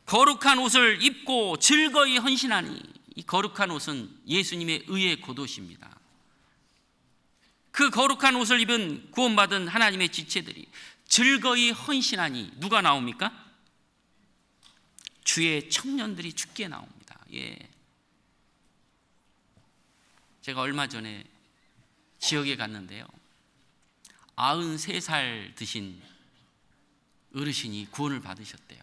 거룩한 옷을 입고 즐거이 헌신하니, 이 거룩한 옷은 예수님의 의의 겉옷입니다. 그 거룩한 옷을 입은 구원받은 하나님의 지체들이 즐거이 헌신하니 누가 나옵니까? 주의 청년들이 주께 나옵니다. 예. 제가 얼마 전에 지역에 갔는데요, 93살 드신 어르신이 구원을 받으셨대요.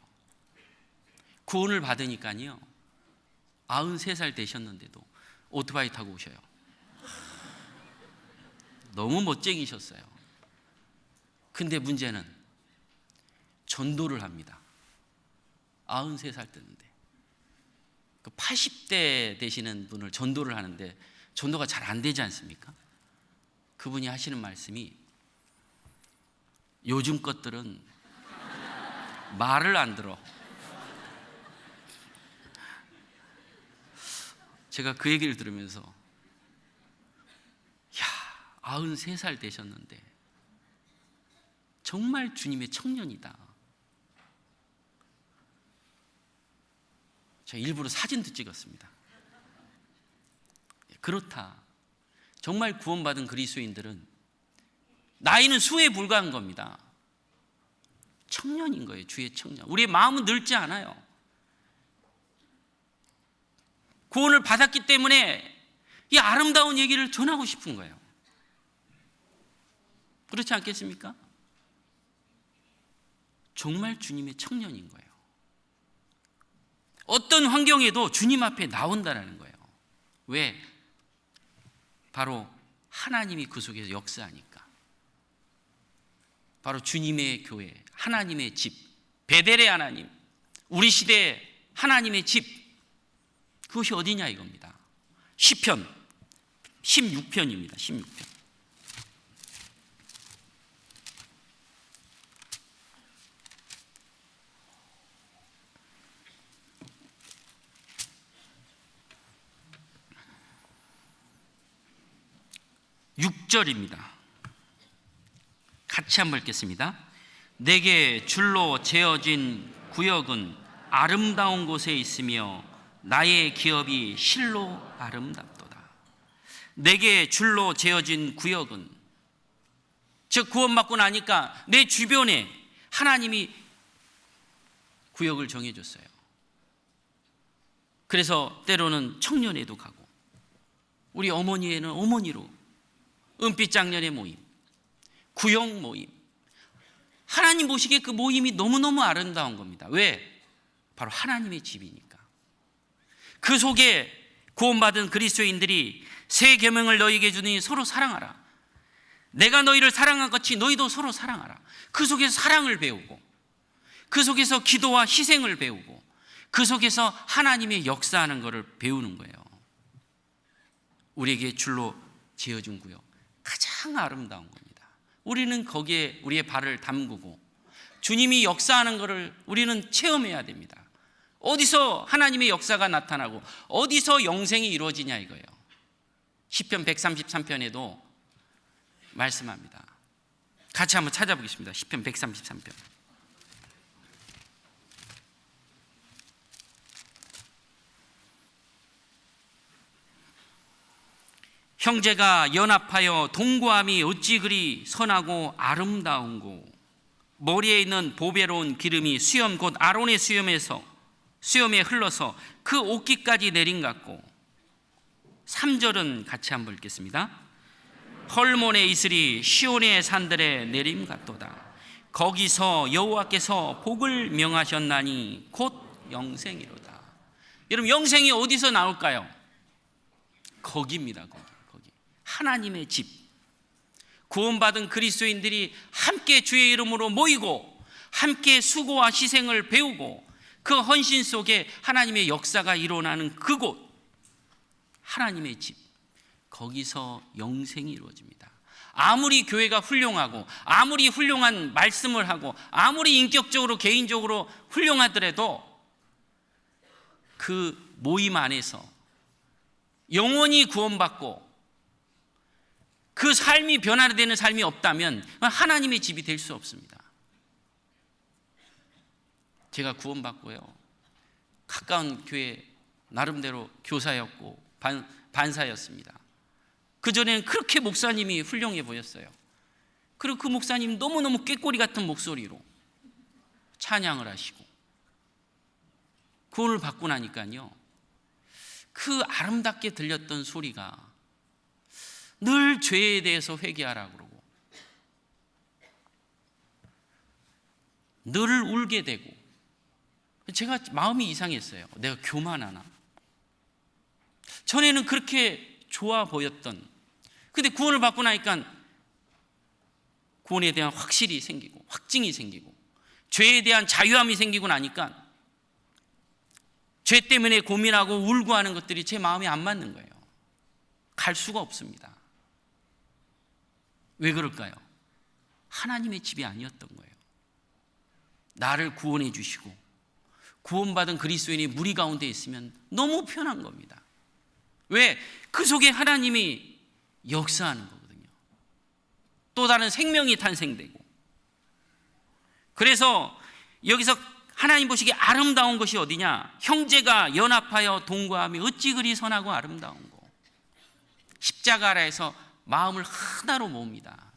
구원을 받으니까요, 93살 되셨는데도 오토바이 타고 오셔요. 너무 멋쟁이셨어요. 근데 문제는 전도를 합니다. 93살 때인데 80대 되시는 분을 전도를 하는데 전도가 잘 안 되지 않습니까? 그분이 하시는 말씀이, 요즘 것들은 말을 안 들어. 제가 그 얘기를 들으면서, 야, 93살 되셨는데 정말 주님의 청년이다. 제가 일부러 사진도 찍었습니다. 그렇다. 정말 구원받은 그리스도인들은 나이는 수에 불과한 겁니다. 청년인 거예요. 주의 청년. 우리의 마음은 늙지 않아요. 구원을 받았기 때문에 이 아름다운 얘기를 전하고 싶은 거예요. 그렇지 않겠습니까? 정말 주님의 청년인 거예요. 어떤 환경에도 주님 앞에 나온다라는 거예요. 왜? 바로 하나님이 그 속에서 역사하니까. 바로 주님의 교회, 하나님의 집, 베델의 하나님, 우리 시대의 하나님의 집, 그것이 어디냐 이겁니다. 시편 16편입니다. 16편. (6절입니다) 같이 한번 읽겠습니다. 내게 줄로 재어진 구역은 아름다운 곳에 있으며 나의 기업이 실로 아름답도다. 내게 줄로 재어진 구역은, 즉 구원받고 나니까 내 주변에 하나님이 구역을 정해줬어요. 그래서 때로는 청년회도 가고, 우리 어머니에는 어머니로 은빛장년의 모임, 구역 모임, 하나님 보시기에 그 모임이 너무너무 아름다운 겁니다. 왜? 바로 하나님의 집이니까. 그 속에 구원받은 그리스도인들이 새 계명을 너희에게 주니 서로 사랑하라. 내가 너희를 사랑한 것 같이 너희도 서로 사랑하라. 그 속에서 사랑을 배우고, 그 속에서 기도와 희생을 배우고, 그 속에서 하나님의 역사하는 것을 배우는 거예요. 우리에게 줄로 지어준 구역, 가장 아름다운 겁니다. 우리는 거기에 우리의 발을 담그고 주님이 역사하는 것을 우리는 체험해야 됩니다. 어디서 하나님의 역사가 나타나고 어디서 영생이 이루어지냐 이거예요. 시편 133편에도 말씀합니다. 같이 한번 찾아보겠습니다. 시편 133편. 형제가 연합하여 동거함이 어찌 그리 선하고 아름다운고, 머리에 있는 보배로운 기름이 수염 곧 아론의 수염에 흘러서 그 옷깃까지 내린 같고. 3절은 같이 한번 읽겠습니다. 헐몬의 이슬이 시온의 산들에 내림 같도다. 거기서 여호와께서 복을 명하셨나니 곧 영생이로다. 여러분, 영생이 어디서 나올까요? 거기입니다. 거기. 하나님의 집. 구원받은 그리스도인들이 함께 주의 이름으로 모이고 함께 수고와 희생을 배우고 그 헌신 속에 하나님의 역사가 일어나는 그곳, 하나님의 집, 거기서 영생이 이루어집니다. 아무리 교회가 훌륭하고 아무리 훌륭한 말씀을 하고 아무리 인격적으로 개인적으로 훌륭하더라도 그 모임 안에서 영원히 구원받고 그 삶이 변화되는 삶이 없다면 하나님의 집이 될 수 없습니다. 제가 구원받고요, 가까운 교회 나름대로 교사였고 반사였습니다. 그전에는 그렇게 목사님이 훌륭해 보였어요. 그리고 그 목사님 너무너무 꾀꼬리 같은 목소리로 찬양을 하시고, 구원을 받고 나니까요, 그 아름답게 들렸던 소리가 늘 죄에 대해서 회개하라고 그러고 늘 울게 되고, 제가 마음이 이상했어요. 내가 교만하나? 전에는 그렇게 좋아 보였던, 근데 구원을 받고 나니까 구원에 대한 확실이 생기고 확증이 생기고 죄에 대한 자유함이 생기고 나니까 죄 때문에 고민하고 울고 하는 것들이 제 마음에 안 맞는 거예요. 갈 수가 없습니다. 왜 그럴까요? 하나님의 집이 아니었던 거예요. 나를 구원해 주시고 구원받은 그리스도인이 무리 가운데 있으면 너무 편한 겁니다. 왜? 그 속에 하나님이 역사하는 거거든요. 또 다른 생명이 탄생되고. 그래서 여기서 하나님 보시기에 아름다운 것이 어디냐? 형제가 연합하여 동거하며 어찌 그리 선하고 아름다운 거. 십자가 아래에서 마음을 하나로 모읍니다.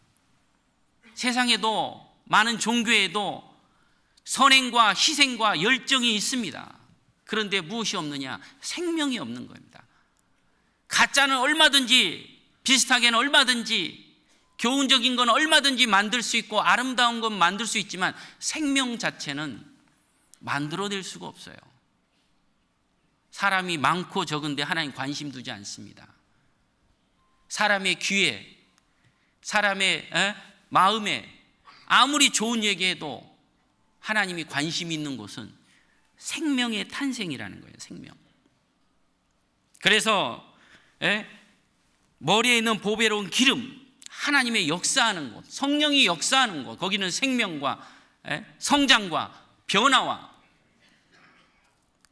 세상에도 많은 종교에도 선행과 희생과 열정이 있습니다. 그런데 무엇이 없느냐? 생명이 없는 겁니다. 가짜는 얼마든지, 비슷하게는 얼마든지, 교훈적인 건 얼마든지 만들 수 있고 아름다운 건 만들 수 있지만 생명 자체는 만들어낼 수가 없어요. 사람이 많고 적은데 하나님 관심 두지 않습니다. 사람의 귀에, 사람의 마음에 아무리 좋은 얘기해도 하나님이 관심 있는 곳은 생명의 탄생이라는 거예요. 생명. 그래서 머리에 있는 보배로운 기름, 하나님의 역사하는 곳, 성령이 역사하는 곳, 거기는 생명과 성장과 변화와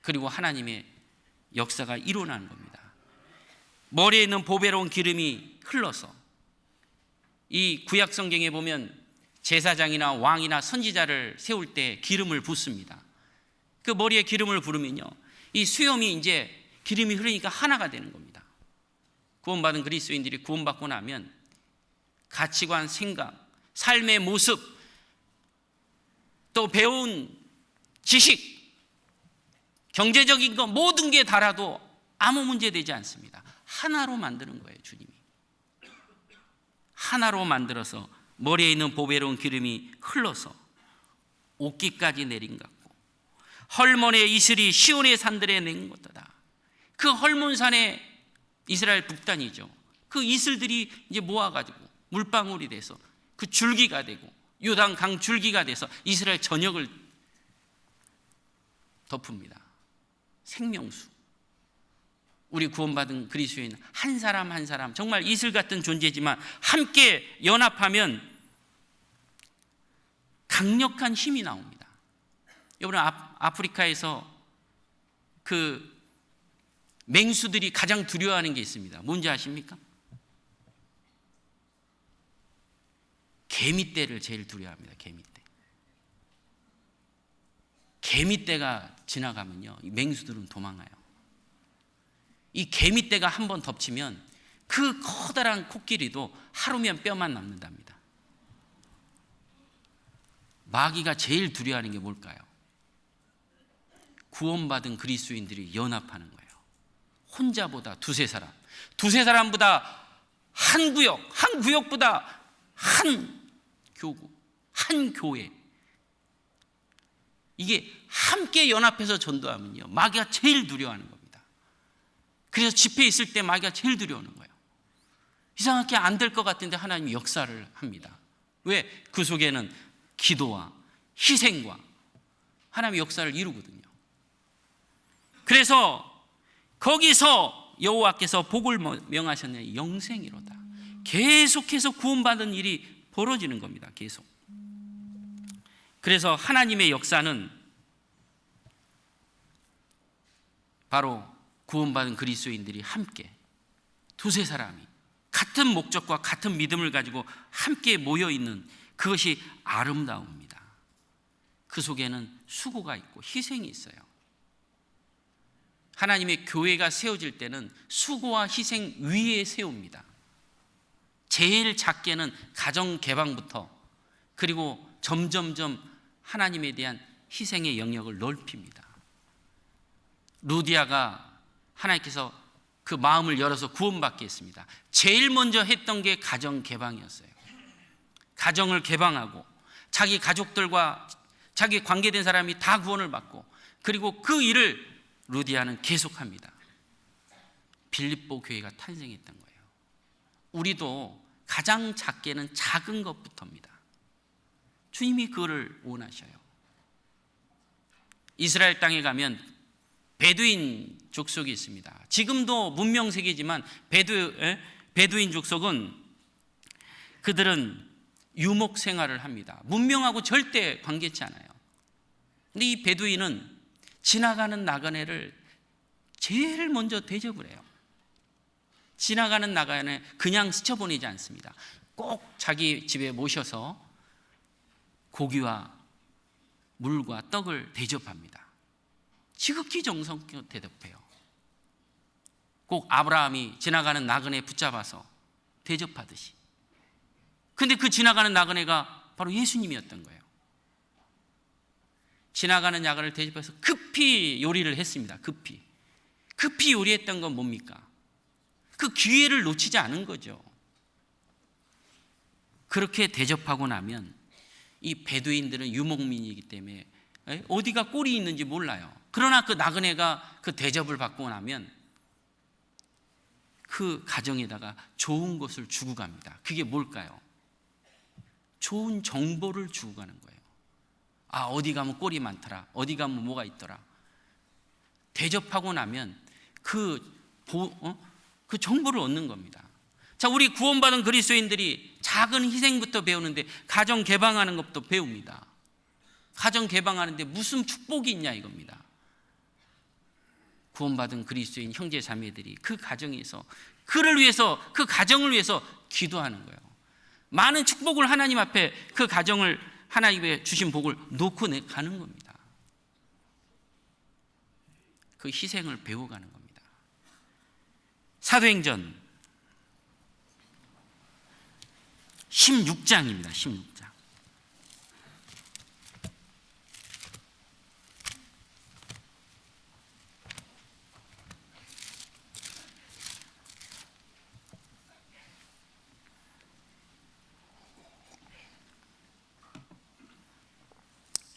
그리고 하나님의 역사가 일어나는 겁니다. 머리에 있는 보배로운 기름이 흘러서, 이 구약 성경에 보면 제사장이나 왕이나 선지자를 세울 때 기름을 붓습니다. 그 머리에 기름을 부으면요, 이 수염이 이제 기름이 흐르니까 하나가 되는 겁니다. 구원받은 그리스도인들이 구원받고 나면 가치관, 생각, 삶의 모습, 또 배운 지식, 경제적인 것 모든 게 달아도 아무 문제 되지 않습니다. 하나로 만드는 거예요. 주님이 하나로 만들어서 머리에 있는 보배로운 기름이 흘러서 옷깃까지 내린 것 같고, 헐몬의 이슬이 시온의 산들에 낸 것이다. 그 헐몬산의 이스라엘 북단이죠. 그 이슬들이 이제 모아가지고 물방울이 돼서 그 줄기가 되고 요단강 줄기가 돼서 이스라엘 전역을 덮습니다. 생명수. 우리 구원받은 그리스도인 한 사람 한 사람 정말 이슬 같은 존재지만 함께 연합하면 강력한 힘이 나옵니다. 여러분, 아프리카에서 그 맹수들이 가장 두려워하는 게 있습니다. 뭔지 아십니까? 개미떼를 제일 두려워합니다. 개미떼. 개미떼가 지나가면요, 이 맹수들은 도망가요. 이 개미떼가 한번 덮치면 그 커다란 코끼리도 하루면 뼈만 남는답니다. 마귀가 제일 두려워하는 게 뭘까요? 구원받은 그리스도인들이 연합하는 거예요. 혼자보다 두세 사람보다 한 구역보다 한 교구, 한 교회. 이게 함께 연합해서 전도하면요, 마귀가 제일 두려워하는 겁니다. 그래서 집회에 있을 때 마귀가 제일 두려워하는 거예요. 이상하게 안 될 것 같은데 하나님이 역사를 합니다. 왜? 그 속에는 기도와 희생과 하나님의 역사를 이루거든요. 그래서 거기서 여호와께서 복을 명하셨느니 영생이로다. 계속해서 구원받은 일이 벌어지는 겁니다. 계속. 그래서 하나님의 역사는 바로 구원받은 그리스도인들이 함께 두세 사람이 같은 목적과 같은 믿음을 가지고 함께 모여있는 그것이 아름다움입니다. 그 속에는 수고가 있고 희생이 있어요. 하나님의 교회가 세워질 때는 수고와 희생 위에 세웁니다. 제일 작게는 가정 개방부터, 그리고 점점점 하나님에 대한 희생의 영역을 넓힙니다. 루디아가 하나님께서 그 마음을 열어서 구원받게 했습니다. 제일 먼저 했던 게 가정 개방이었어요. 가정을 개방하고 자기 가족들과 자기 관계된 사람이 다 구원을 받고, 그리고 그 일을 루디아는 계속합니다. 빌립보 교회가 탄생했던 거예요. 우리도 가장 작게는 작은 것부터입니다. 주님이 그거를 원하셔요. 이스라엘 땅에 가면 베두인 족속이 있습니다. 지금도 문명 세계지만 베두인 족속은 그들은 유목 생활을 합니다. 문명하고 절대 관계치 않아요. 근데 이 베두인은 지나가는 나그네를 제일 먼저 대접을 해요. 지나가는 나그네 그냥 스쳐보내지 않습니다. 꼭 자기 집에 모셔서 고기와 물과 떡을 대접합니다. 지극히 정성껏 대접해요. 꼭 아브라함이 지나가는 나그네 붙잡아서 대접하듯이. 근데 그 지나가는 나그네가 바로 예수님이었던 거예요. 지나가는 나그네를 대접해서 급히 요리를 했습니다. 급히 요리했던 건 뭡니까? 그 기회를 놓치지 않은 거죠. 그렇게 대접하고 나면 이 베두인들은 유목민이기 때문에 어디가 꼴이 있는지 몰라요. 그러나 그 나그네가 그 대접을 받고 나면 그 가정에다가 좋은 것을 주고 갑니다. 그게 뭘까요? 좋은 정보를 주고 가는 거예요. 아, 어디 가면 꼴이 많더라, 어디 가면 뭐가 있더라. 대접하고 나면 그 정보를 얻는 겁니다. 자, 우리 구원받은 그리스도인들이 작은 희생부터 배우는데 가정 개방하는 것부터 배웁니다. 가정 개방하는데 무슨 축복이 있냐 이겁니다. 구원받은 그리스도인 형제 자매들이 그 가정에서 그를 위해서, 그 가정을 위해서 기도하는 거예요. 많은 축복을 하나님 앞에, 그 가정을 하나님의 주신 복을 놓고 가는 겁니다. 그 희생을 배워가는 겁니다. 사도행전 16장입니다. 16장.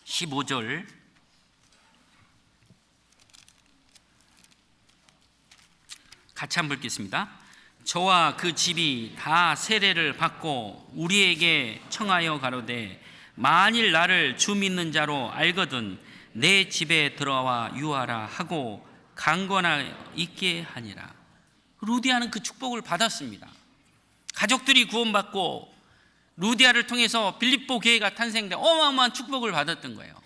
(15절) 같이 한번 읽겠습니다. 저와 그 집이 다 세례를 받고 우리에게 청하여 가로되 만일 나를 주 믿는 자로 알거든 내 집에 들어와 유하라 하고 강권하 있게 하니라. 루디아는 그 축복을 받았습니다. 가족들이 구원받고 루디아를 통해서 빌립보 교회가 탄생돼 어마어마한 축복을 받았던 거예요.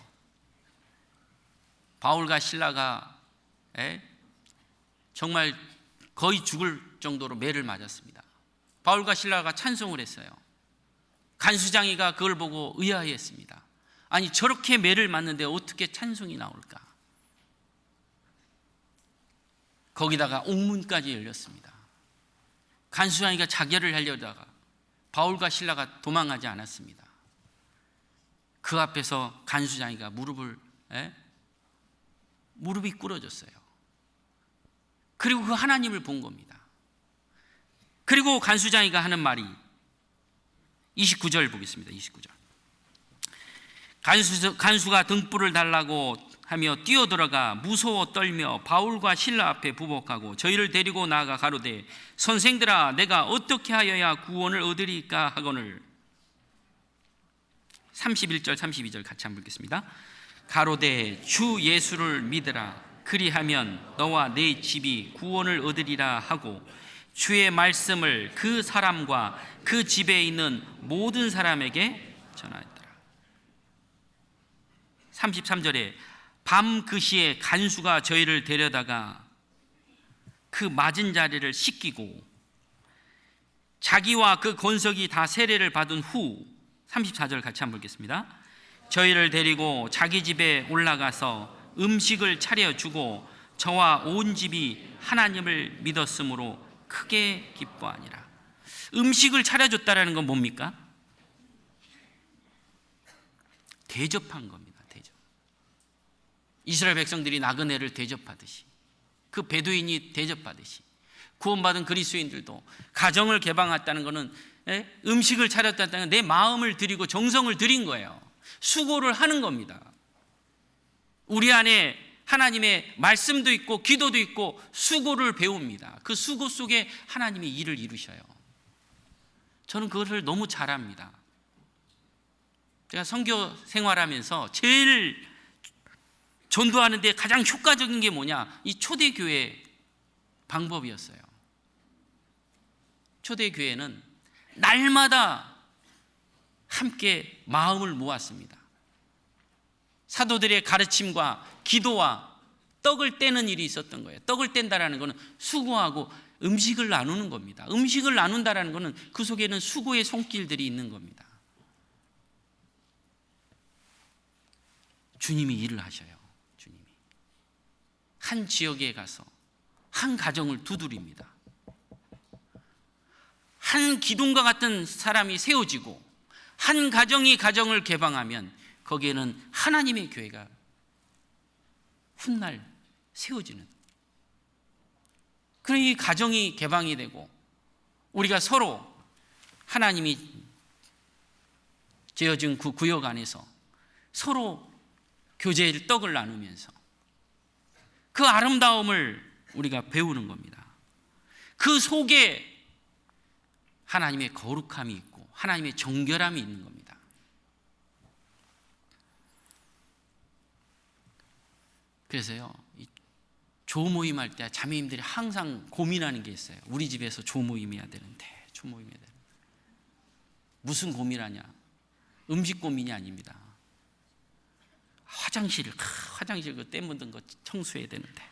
바울과 실라가 정말 거의 죽을 정도로 매를 맞았습니다. 바울과 실라가 찬송을 했어요. 간수장이가 그걸 보고 의아해했습니다. 아니, 저렇게 매를 맞는데 어떻게 찬송이 나올까? 거기다가 옥문까지 열렸습니다. 간수장이가 자결을 하려다가 바울과 실라가 도망하지 않았습니다. 그 앞에서 간수장이가 무릎이 꿇어졌어요. 그리고 그 하나님을 본 겁니다. 그리고 간수장이가 하는 말이 29절 보겠습니다. 29절. 간수가 등불을 달라고 하며 뛰어들어가 무서워 떨며 바울과 실라 앞에 부복하고 저희를 데리고 나아가 가로되 선생들아 내가 어떻게 하여야 구원을 얻으리까 하거늘. 31절 32절 같이 한번 읽겠습니다. 가로되 주 예수를 믿으라 그리하면 너와 네 집이 구원을 얻으리라 하고 주의 말씀을 그 사람과 그 집에 있는 모든 사람에게 전하였더라. 33절에 밤 그 시에 간수가 저희를 데려다가 그 맞은 자리를 씻기고 자기와 그 권석이 다 세례를 받은 후 34절 같이 한번 읽겠습니다. 저희를 데리고 자기 집에 올라가서 음식을 차려주고 저와 온 집이 하나님을 믿었으므로 크게 기뻐하니라. 음식을 차려줬다라는 건 뭡니까? 대접한 겁니다. 대접. 이스라엘 백성들이 나그네를 대접하듯이, 그 베두인이 대접하듯이 구원받은 그리스도인들도 가정을 개방했다는 것은 음식을 차렸다는 건 내 마음을 드리고 정성을 드린 거예요. 수고를 하는 겁니다. 우리 안에 하나님의 말씀도 있고 기도도 있고 수고를 배웁니다. 그 수고 속에 하나님이 일을 이루셔요. 저는 그것을 너무 잘합니다. 제가 선교 생활하면서 제일 전도하는데 가장 효과적인 게 뭐냐? 이 초대교회 방법이었어요. 초대교회는 날마다 함께 마음을 모았습니다. 사도들의 가르침과 기도와 떡을 떼는 일이 있었던 거예요. 떡을 뗀다라는 것은 수고하고 음식을 나누는 겁니다. 음식을 나눈다라는 것은 그 속에는 수고의 손길들이 있는 겁니다. 주님이 일을 하셔요. 주님이 한 지역에 가서 한 가정을 두드립니다. 한 기둥과 같은 사람이 세워지고 한 가정이 가정을 개방하면 거기에는 하나님의 교회가 훗날 세워지는, 그런 이 가정이 개방이 되고 우리가 서로 하나님이 지어진 그 구역 안에서 서로 교제의 떡을 나누면서 그 아름다움을 우리가 배우는 겁니다. 그 속에 하나님의 거룩함이 있고 하나님의 정결함이 있는 겁니다. 그래서요, 조모임 할 때 자매님들이 항상 고민하는 게 있어요. 우리 집에서 조모임해야 되는데, 조모임해야 되는데. 무슨 고민하냐? 음식 고민이 아닙니다. 화장실 그 때 묻은 거 청소해야 되는데,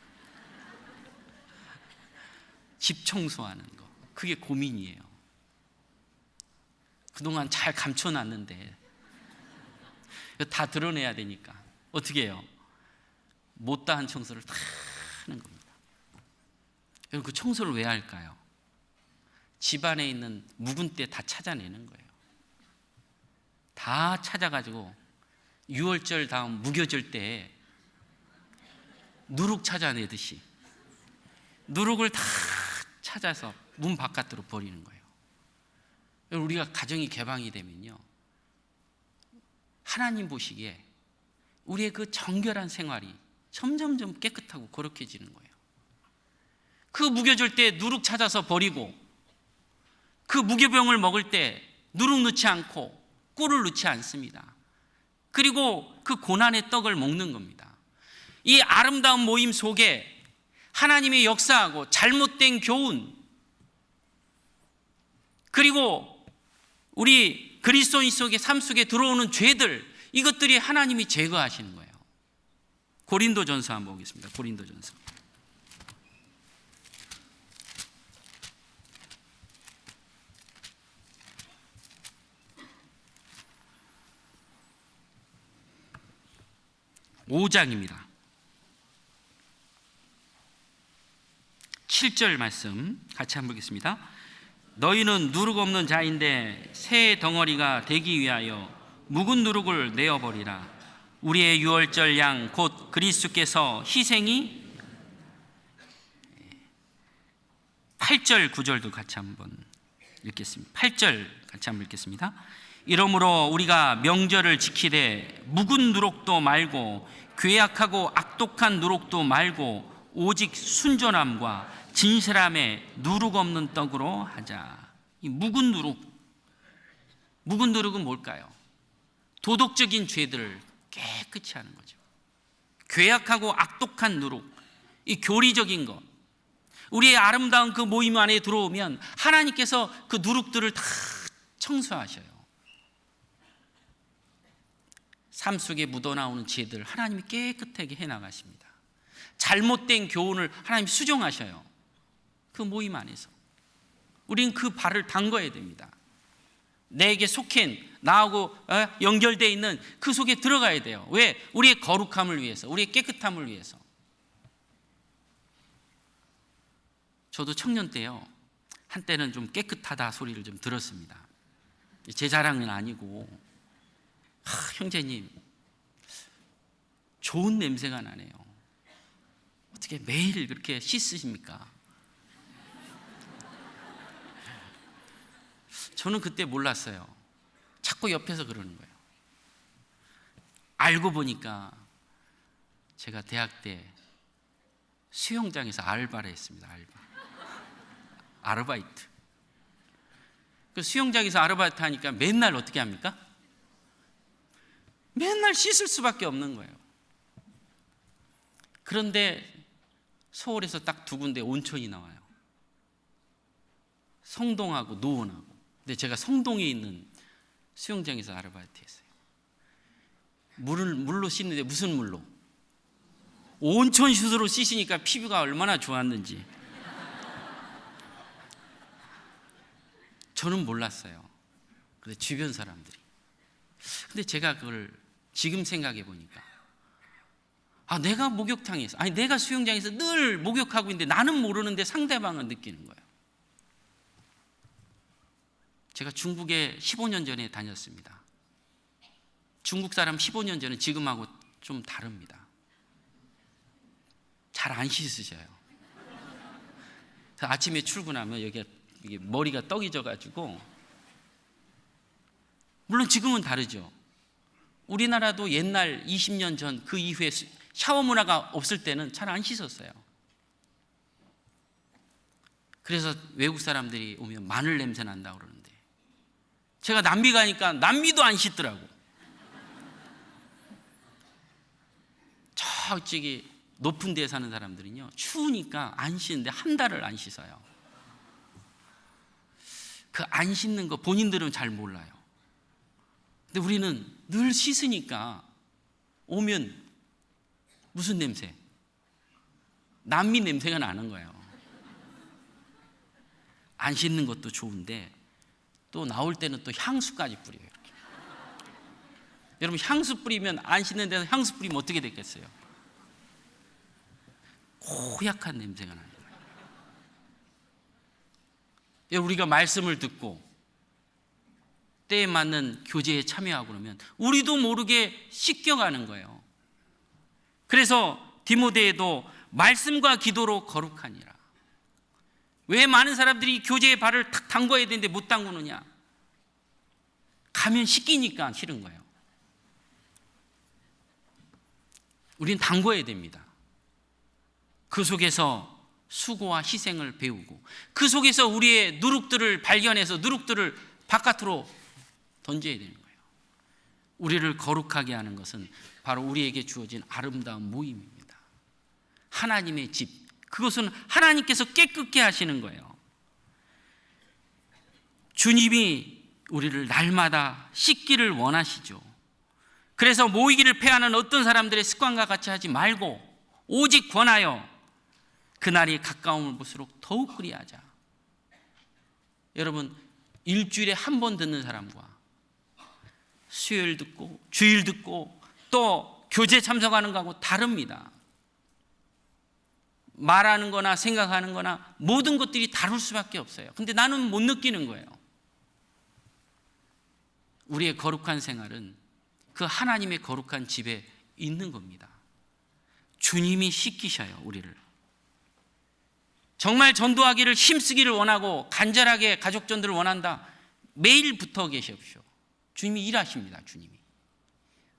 집 청소하는 거, 그게 고민이에요. 그동안 잘 감춰놨는데 다 드러내야 되니까 어떻게 해요? 못다한 청소를 다 하는 겁니다. 여러분, 그 청소를 왜 할까요? 집안에 있는 묵은 때 다 찾아내는 거예요. 다 찾아가지고 6월절 다음 무교절 때 누룩 찾아내듯이 누룩을 다 찾아서 문 바깥으로 버리는 거예요. 우리가 가정이 개방이 되면요, 하나님 보시기에 우리의 그 정결한 생활이 점점점 깨끗하고 거룩해지는 거예요. 그 무교절 때 누룩 찾아서 버리고, 그 무교병을 먹을 때 누룩 넣지 않고 꿀을 넣지 않습니다. 그리고 그 고난의 떡을 먹는 겁니다. 이 아름다운 모임 속에 하나님의 역사하고 잘못된 교훈, 그리고 우리 그리스도인 속의 삶 속에 들어오는 죄들, 이것들이 하나님이 제거하시는 거예요. 고린도전서 한번 보겠습니다. 고린도전서. (5장입니다) 7절 말씀 같이 한번 보겠습니다. 너희는 누룩 없는 자인데 새 덩어리가 되기 위하여 묵은 누룩을 내어버리라. 우리의 유월절 양 곧 그리스도께서 희생이 8절 9절도 같이 한번 읽겠습니다. 8절 같이 한번 읽겠습니다. 이러므로 우리가 명절을 지키되 묵은 누룩도 말고 괴악하고 악독한 누룩도 말고 오직 순전함과 진실함에 누룩 없는 떡으로 하자. 이 묵은 누룩은 뭘까요? 도덕적인 죄들을 깨끗이 하는 거죠. 괴악하고 악독한 누룩, 이 교리적인 것, 우리의 아름다운 그 모임 안에 들어오면 하나님께서 그 누룩들을 다 청소하셔요. 삶 속에 묻어나오는 죄들 하나님이 깨끗하게 해나가십니다. 잘못된 교훈을 하나님 수정하셔요. 그 모임 안에서 우린 그 발을 담궈야 됩니다. 내게 속한 나하고 연결되어 있는 그 속에 들어가야 돼요. 왜? 우리의 거룩함을 위해서, 우리의 깨끗함을 위해서. 저도 청년 때요, 한때는 좀 깨끗하다 소리를 좀 들었습니다. 제 자랑은 아니고, 형제님 좋은 냄새가 나네요. 어떻게 매일 그렇게 씻으십니까? 저는 그때 몰랐어요. 자꾸 옆에서 그러는 거예요. 알고 보니까 제가 대학 때 수영장에서 알바를 했습니다. 아르바이트. 그 수영장에서 아르바이트 하니까 맨날 어떻게 합니까? 맨날 씻을 수밖에 없는 거예요. 그런데 서울에서 딱 두 군데 온천이 나와요. 성동하고 노원하고. 근데 제가 성동에 있는 수영장에서 아르바이트 했어요. 물로 씻는데 무슨 물로? 온천 슛으로 씻으니까 피부가 얼마나 좋았는지. 저는 몰랐어요. 근데 주변 사람들이. 근데 제가 그걸 지금 생각해 보니까, 내가 목욕탕에서, 내가 수영장에서 늘 목욕하고 있는데 나는 모르는데 상대방은 느끼는 거예요. 제가 중국에 15년 전에 다녔습니다. 중국 사람 15년 전은 지금하고 좀 다릅니다. 잘 안 씻으셔요. 그래서 아침에 출근하면 이게 머리가 떡이 져가지고, 물론 지금은 다르죠. 우리나라도 옛날 20년 전 그 이후에 샤워 문화가 없을 때는 잘 안 씻었어요. 그래서 외국 사람들이 오면 마늘 냄새 난다고 그러는데, 제가 남미 가니까 남미도 안 씻더라고. 저쪽이 높은 데에 사는 사람들은요, 추우니까 안 씻는데 한 달을 안 씻어요. 그 안 씻는 거 본인들은 잘 몰라요. 근데 우리는 늘 씻으니까 오면 무슨 냄새? 남미 냄새가 나는 거예요. 안 씻는 것도 좋은데 또 나올 때는 또 향수까지 뿌려요. 이렇게. 여러분, 향수 뿌리면, 안 씻는 데서 향수 뿌리면 어떻게 됐겠어요? 고약한 냄새가 나는 거예요. 우리가 말씀을 듣고 때에 맞는 교제에 참여하고 그러면 우리도 모르게 씻겨가는 거예요. 그래서 디모데에도 말씀과 기도로 거룩하니라. 왜 많은 사람들이 교제의 발을 탁 담궈야 되는데 못 담그느냐? 가면 씻기니까 싫은 거예요. 우리는 담궈야 됩니다. 그 속에서 수고와 희생을 배우고, 그 속에서 우리의 누룩들을 발견해서 누룩들을 바깥으로 던져야 되는 거예요. 우리를 거룩하게 하는 것은 바로 우리에게 주어진 아름다운 모임입니다. 하나님의 집, 그것은 하나님께서 깨끗게 하시는 거예요. 주님이 우리를 날마다 씻기를 원하시죠. 그래서 모이기를 패하는 어떤 사람들의 습관과 같이 하지 말고 오직 권하여 그날이 가까움을 볼수록 더욱 그리하자. 여러분, 일주일에 한 번 듣는 사람과 수요일 듣고 주일 듣고 또 교제 참석하는 거하고 다릅니다. 말하는 거나 생각하는 거나 모든 것들이 다를 수밖에 없어요. 근데 나는 못 느끼는 거예요. 우리의 거룩한 생활은 그 하나님의 거룩한 집에 있는 겁니다. 주님이 씻기셔요, 우리를. 정말 전도하기를 힘쓰기를 원하고 간절하게 가족 전도를 원한다, 매일 붙어 계십시오. 주님이 일하십니다. 주님이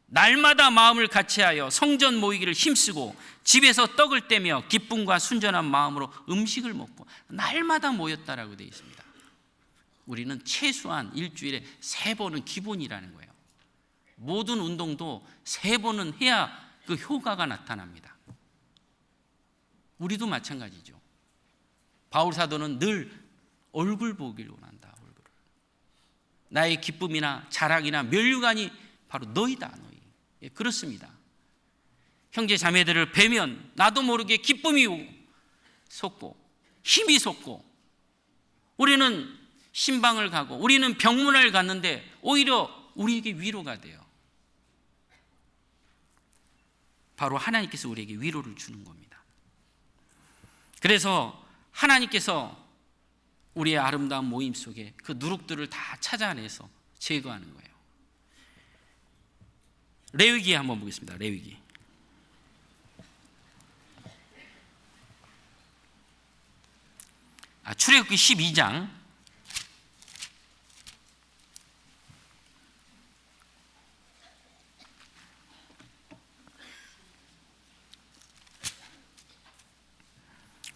날마다 마음을 같이하여 성전 모이기를 힘쓰고 집에서 떡을 떼며 기쁨과 순전한 마음으로 음식을 먹고 날마다 모였다라고 되어 있습니다. 우리는 최소한 일주일에 3번은 기본이라는 거예요. 모든 운동도 3번은 해야 그 효과가 나타납니다. 우리도 마찬가지죠. 바울 사도는 늘 얼굴 보기를 원한다. 얼굴을. 나의 기쁨이나 자랑이나 면류관이 바로 너희다. 너희. 예, 그렇습니다. 형제 자매들을 뵈면 나도 모르게 기쁨이 솟고 힘이 솟고, 우리는 신방을 가고 우리는 병문안을 갔는데 오히려 우리에게 위로가 돼요. 바로 하나님께서 우리에게 위로를 주는 겁니다. 그래서 하나님께서 우리의 아름다운 모임 속에 그 누룩들을 다 찾아내서 제거하는 거예요. 레위기 한번 보겠습니다. 레위기. 출애굽기 12장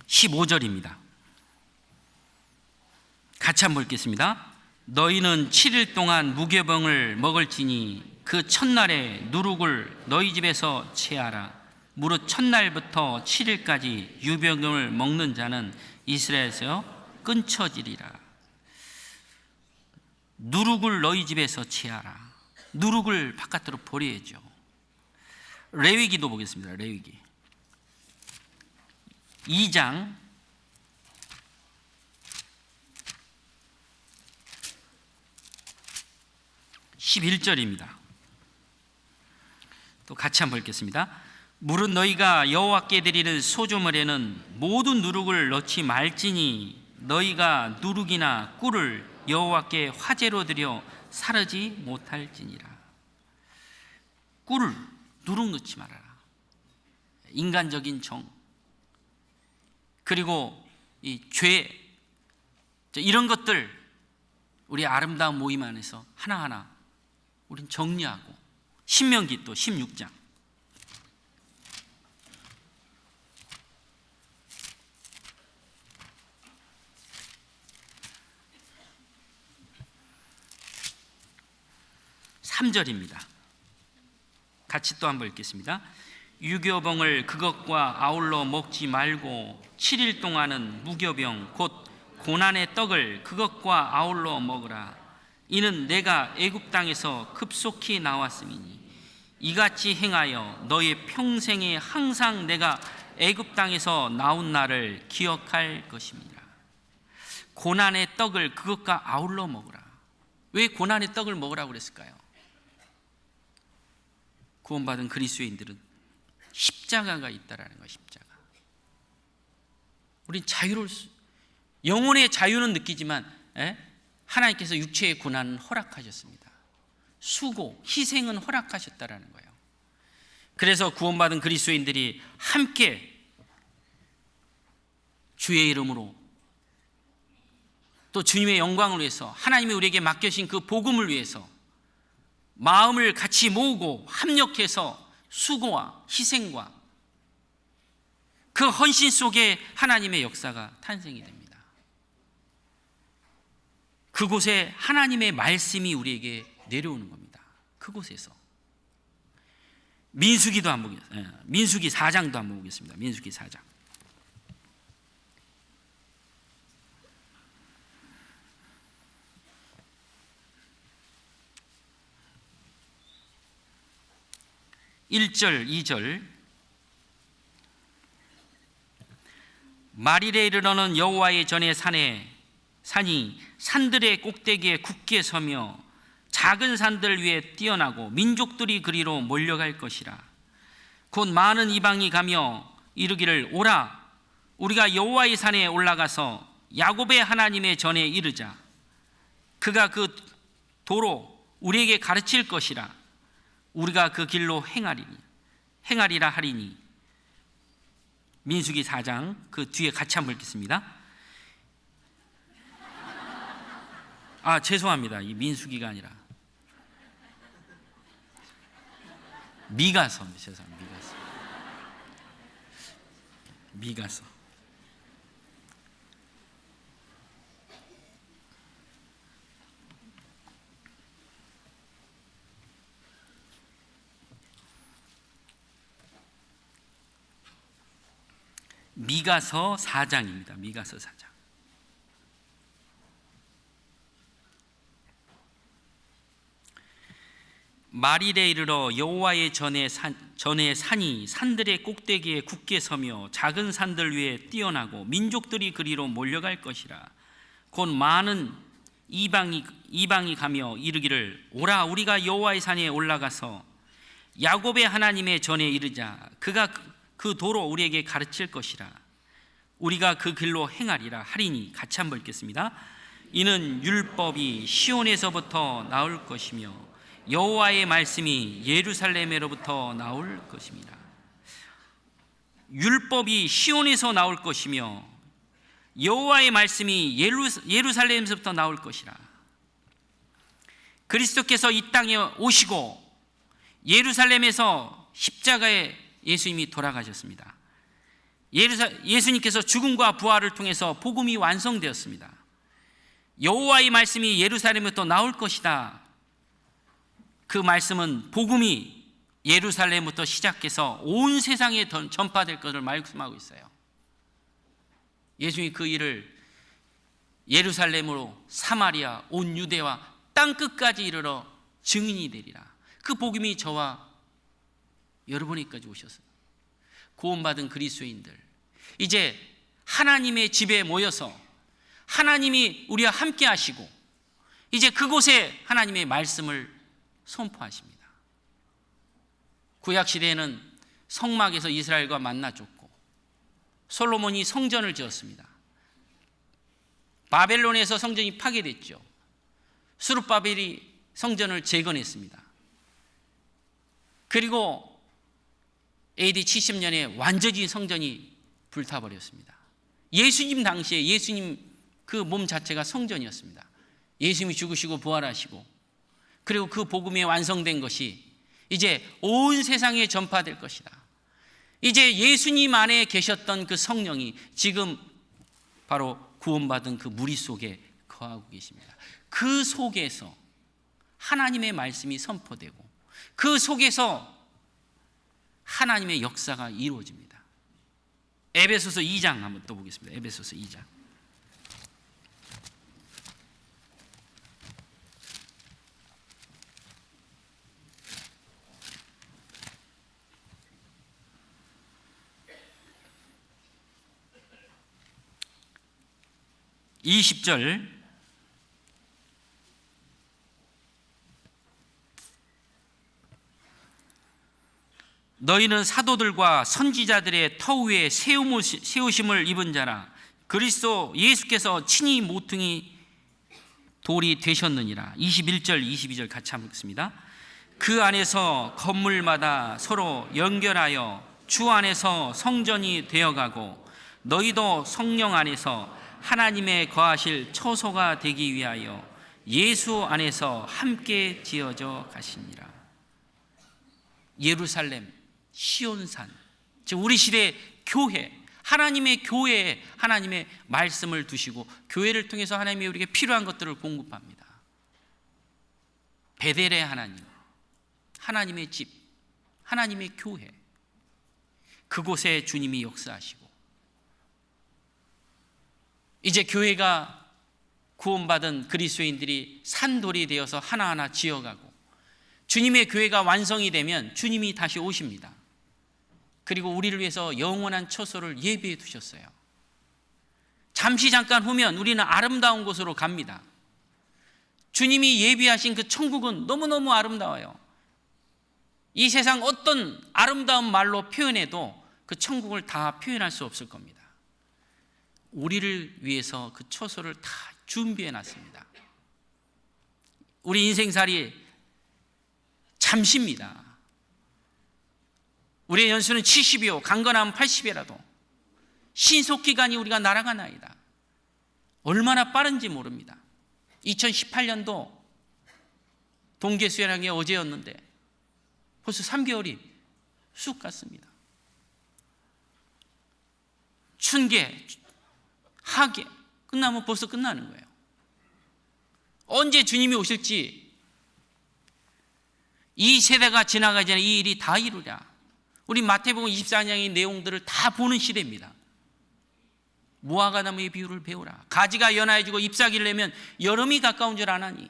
15절입니다. 같이 한번 읽겠습니다. 너희는 7일 동안 무교병을 먹을지니 그 첫날에 누룩을 너희 집에서 채하라. 무릇 첫날부터 7일까지 유병을 먹는 자는 이스라엘에서 끊쳐지리라. 누룩을 너희 집에서 채하라. 누룩을 바깥으로 버려야죠. 레위기도 보겠습니다. 레위기 2장 11절입니다. 또 같이 한번 읽겠습니다. 무릇 너희가 여호와께 드리는 소조물에는 모든 누룩을 넣지 말지니 너희가 누룩이나 꿀을 여호와께 화제로 드려 사르지 못할지니라. 꿀, 누룩 넣지 말아라. 인간적인 정, 그리고 이 죄, 이런 것들 우리 아름다운 모임 안에서 하나하나 우린 정리하고, 신명기 또 16장 3절입니다. 같이 또 한번 읽겠습니다. 유교병을 그것과 아울러 먹지 말고 7일 동안은 무교병 곧 고난의 떡을 그것과 아울러 먹으라. 이는 내가 애굽 땅에서 급속히 나왔음이니 이같이 행하여 너의 평생에 항상 내가 애굽 땅에서 나온 날을 기억할 것입니다. 고난의 떡을 그것과 아울러 먹으라. 왜 고난의 떡을 먹으라고 그랬을까요? 구원받은 그리스도인들은 십자가가 있다라는 거예요. 십자가. 우린 자유를, 영혼의 자유는 느끼지만 하나님께서 육체의 고난은 허락하셨습니다. 수고, 희생은 허락하셨다라는 거예요. 그래서 구원받은 그리스도인들이 함께 주의 이름으로 또 주님의 영광을 위해서, 하나님이 우리에게 맡겨신 그 복음을 위해서 마음을 같이 모으고 합력해서 수고와 희생과 그 헌신 속에 하나님의 역사가 탄생이 됩니다. 그곳에 하나님의 말씀이 우리에게 내려오는 겁니다. 그곳에서. 민수기도 한번 보겠습니다. 민수기 4장도 한번 보겠습니다. 민수기 4장 1절 2절 마릴에 이르러는 여호와의 전의 산이 산들의 꼭대기에 굳게 서며 작은 산들 위에 뛰어나고 민족들이 그리로 몰려갈 것이라. 곧 많은 이방이 가며 이르기를 오라 우리가 여호와의 산에 올라가서 야곱의 하나님의 전에 이르자. 그가 그 도로 우리에게 가르칠 것이라. 우리가 그 길로 행하리라 하리니. 민수기 4장 그 뒤에 같이 한번 읽겠습니다. 죄송합니다. 이 민수기가 아니라 미가서, 미가서. 미가서 4장입니다. 미가서 4장. 말일에 이르러 여호와의 전에 산이 산들의 꼭대기에 굳게 서며 작은 산들 위에 뛰어나고 민족들이 그리로 몰려갈 것이라. 곧 많은 이방이 가며 이르기를 오라 우리가 여호와의 산에 올라가서 야곱의 하나님의 전에 이르자. 그가 그 도로 우리에게 가르칠 것이라. 우리가 그 길로 행하리라 하리니. 같이 한번 읽겠습니다. 이는 율법이 시온에서부터 나올 것이며 여호와의 말씀이 예루살렘으로부터 나올 것입니다. 율법이 시온에서 나올 것이며 여호와의 말씀이 예루살렘에서부터 나올 것이라. 그리스도께서 이 땅에 오시고 예루살렘에서 십자가에 예수님이 돌아가셨습니다. 예수님께서 죽음과 부활을 통해서 복음이 완성되었습니다. 여호와의 말씀이 예루살렘에부터 나올 것이다. 그 말씀은 복음이 예루살렘부터 시작해서 온 세상에 전파될 것을 말씀하고 있어요. 예수님이 그 일을 예루살렘으로 사마리아 온 유대와 땅끝까지 이르러 증인이 되리라. 그 복음이 저와 여러분에게까지 오셨어요. 구원받은 그리스도인들, 이제 하나님의 집에 모여서 하나님이 우리와 함께 하시고 이제 그곳에 하나님의 말씀을 선포하십니다. 구약시대에는 성막에서 이스라엘과 만나줬고 솔로몬이 성전을 지었습니다. 바벨론에서 성전이 파괴됐죠. 스룹바벨이 성전을 재건했습니다. 그리고 AD 70년에 완전히 성전이 불타버렸습니다. 예수님 당시에 예수님 그 몸 자체가 성전이었습니다. 예수님이 죽으시고 부활하시고 그리고 그 복음이 완성된 것이 이제 온 세상에 전파될 것이다. 이제 예수님 안에 계셨던 그 성령이 지금 바로 구원받은 그 무리 속에 거하고 계십니다. 그 속에서 하나님의 말씀이 선포되고 그 속에서 하나님의 역사가 이루어집니다. 에베소서 2장 한번 또 보겠습니다. 에베소서 2장. (20절) 너희는 사도들과 선지자들의 터 위에 세우심을 입은 자라. 그리스도 예수께서 친히 모퉁이 돌이 되셨느니라. 21절 22절 같이 한번 읽습니다. 그 안에서 건물마다 서로 연결하여 주 안에서 성전이 되어가고 너희도 성령 안에서 하나님의 거하실 처소가 되기 위하여 예수 안에서 함께 지어져 가시니라. 예루살렘, 시온산, 즉 우리 시대의 교회, 하나님의 교회에 하나님의 말씀을 두시고 교회를 통해서 하나님이 우리에게 필요한 것들을 공급합니다. 베델의 하나님, 하나님의 집, 하나님의 교회, 그곳에 주님이 역사하시고 이제 교회가 구원받은 그리스도인들이 산돌이 되어서 하나하나 지어가고 주님의 교회가 완성이 되면 주님이 다시 오십니다. 그리고 우리를 위해서 영원한 처소를 예비해 두셨어요. 잠시 잠깐 후면 우리는 아름다운 곳으로 갑니다. 주님이 예비하신 그 천국은 너무너무 아름다워요. 이 세상 어떤 아름다운 말로 표현해도 그 천국을 다 표현할 수 없을 겁니다. 우리를 위해서 그 처소를 다 준비해 놨습니다. 우리 인생살이 잠시입니다. 우리의 연수는 70이요 강건하면 80이라도 신속기간이 우리가 날아가나이다. 얼마나 빠른지 모릅니다. 2018년도 동계수련회의 어제였는데 벌써 3개월이 쑥 갔습니다. 춘계, 하계 끝나면 벌써 끝나는 거예요. 언제 주님이 오실지 이 세대가 지나가기 전에 이 일이 다 이루랴. 우리 마태복음 24장의 내용들을 다 보는 시대입니다. 무화과 나무의 비유를 배우라. 가지가 연하여지고 잎사귀를 내면 여름이 가까운 줄 아나니.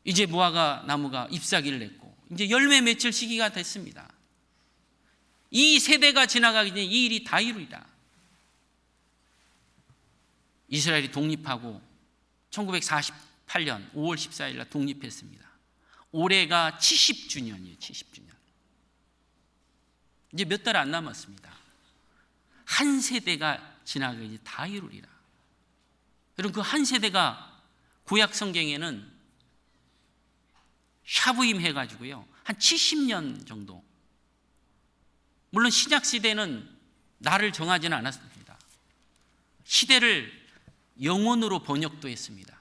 이제 무화과 나무가 잎사귀를 냈고 이제 열매 맺힐 시기가 됐습니다. 이 세대가 지나가기 전에 이 일이 다 이루리라. 이스라엘이 독립하고 1948년 5월 14일 날 독립했습니다. 올해가 70주년이에요. 70주년. 이제 몇 달 안 남았습니다. 한 세대가 지나가기 전에 다 이루리라. 여러분, 그 한 세대가 구약 성경에는 샤브임 해가지고요, 한 70년 정도. 물론 신약 시대는 날을 정하지는 않았습니다. 시대를 영원으로 번역도 했습니다.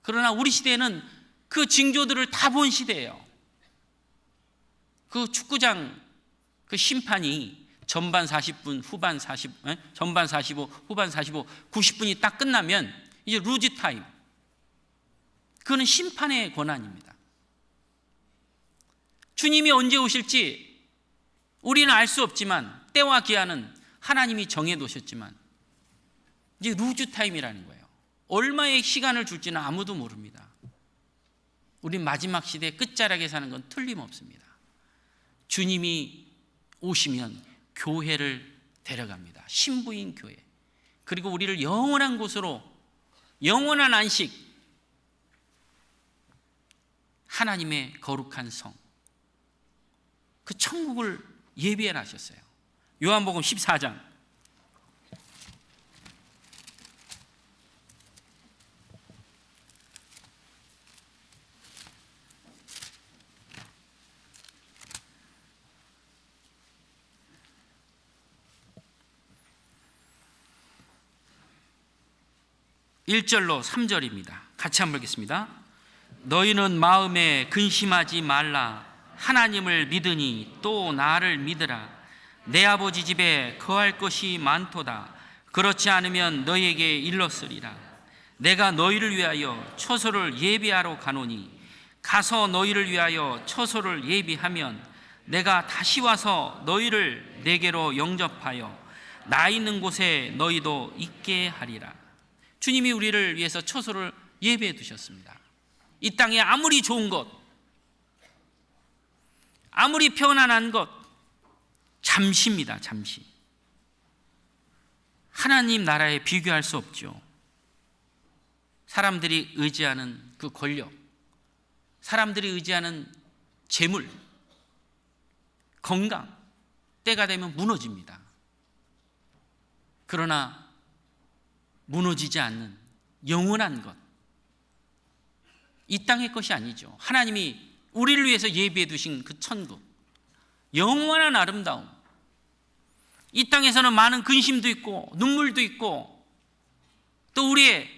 그러나 우리 시대는 그 징조들을 다 본 시대예요. 그 축구장 그 심판이 전반 40분, 전반 45, 후반 45, 90분이 딱 끝나면 이제 루즈 타임. 그거는 심판의 권한입니다. 주님이 언제 오실지 우리는 알 수 없지만 때와 기한은 하나님이 정해놓으셨지만 이제 루즈 타임이라는 거예요. 얼마의 시간을 줄지는 아무도 모릅니다. 우리 마지막 시대 끝자락에 사는 건 틀림없습니다. 주님이 오시면 교회를 데려갑니다. 신부인 교회. 그리고 우리를 영원한 곳으로, 영원한 안식, 하나님의 거룩한 성, 그 천국을 예비해 놨었어요. 요한복음 14장 1절로 3절입니다. 같이 한번 읽겠습니다. 너희는 마음에 근심하지 말라. 하나님을 믿으니 또 나를 믿으라. 내 아버지 집에 거할 것이 많도다. 그렇지 않으면 너희에게 일렀으리라. 내가 너희를 위하여 처소를 예비하러 가노니 가서 너희를 위하여 처소를 예비하면 내가 다시 와서 너희를 내게로 영접하여 나 있는 곳에 너희도 있게 하리라. 주님이 우리를 위해서 처소를 예비해 두셨습니다. 이 땅에 아무리 좋은 것, 아무리 편안한 것, 잠시입니다. 잠시. 하나님 나라에 비교할 수 없죠. 사람들이 의지하는 그 권력, 사람들이 의지하는 재물, 건강, 때가 되면 무너집니다. 그러나 무너지지 않는 영원한 것, 이 땅의 것이 아니죠. 하나님이 우리를 위해서 예비해 두신 그 천국, 영원한 아름다움. 이 땅에서는 많은 근심도 있고 눈물도 있고 또 우리의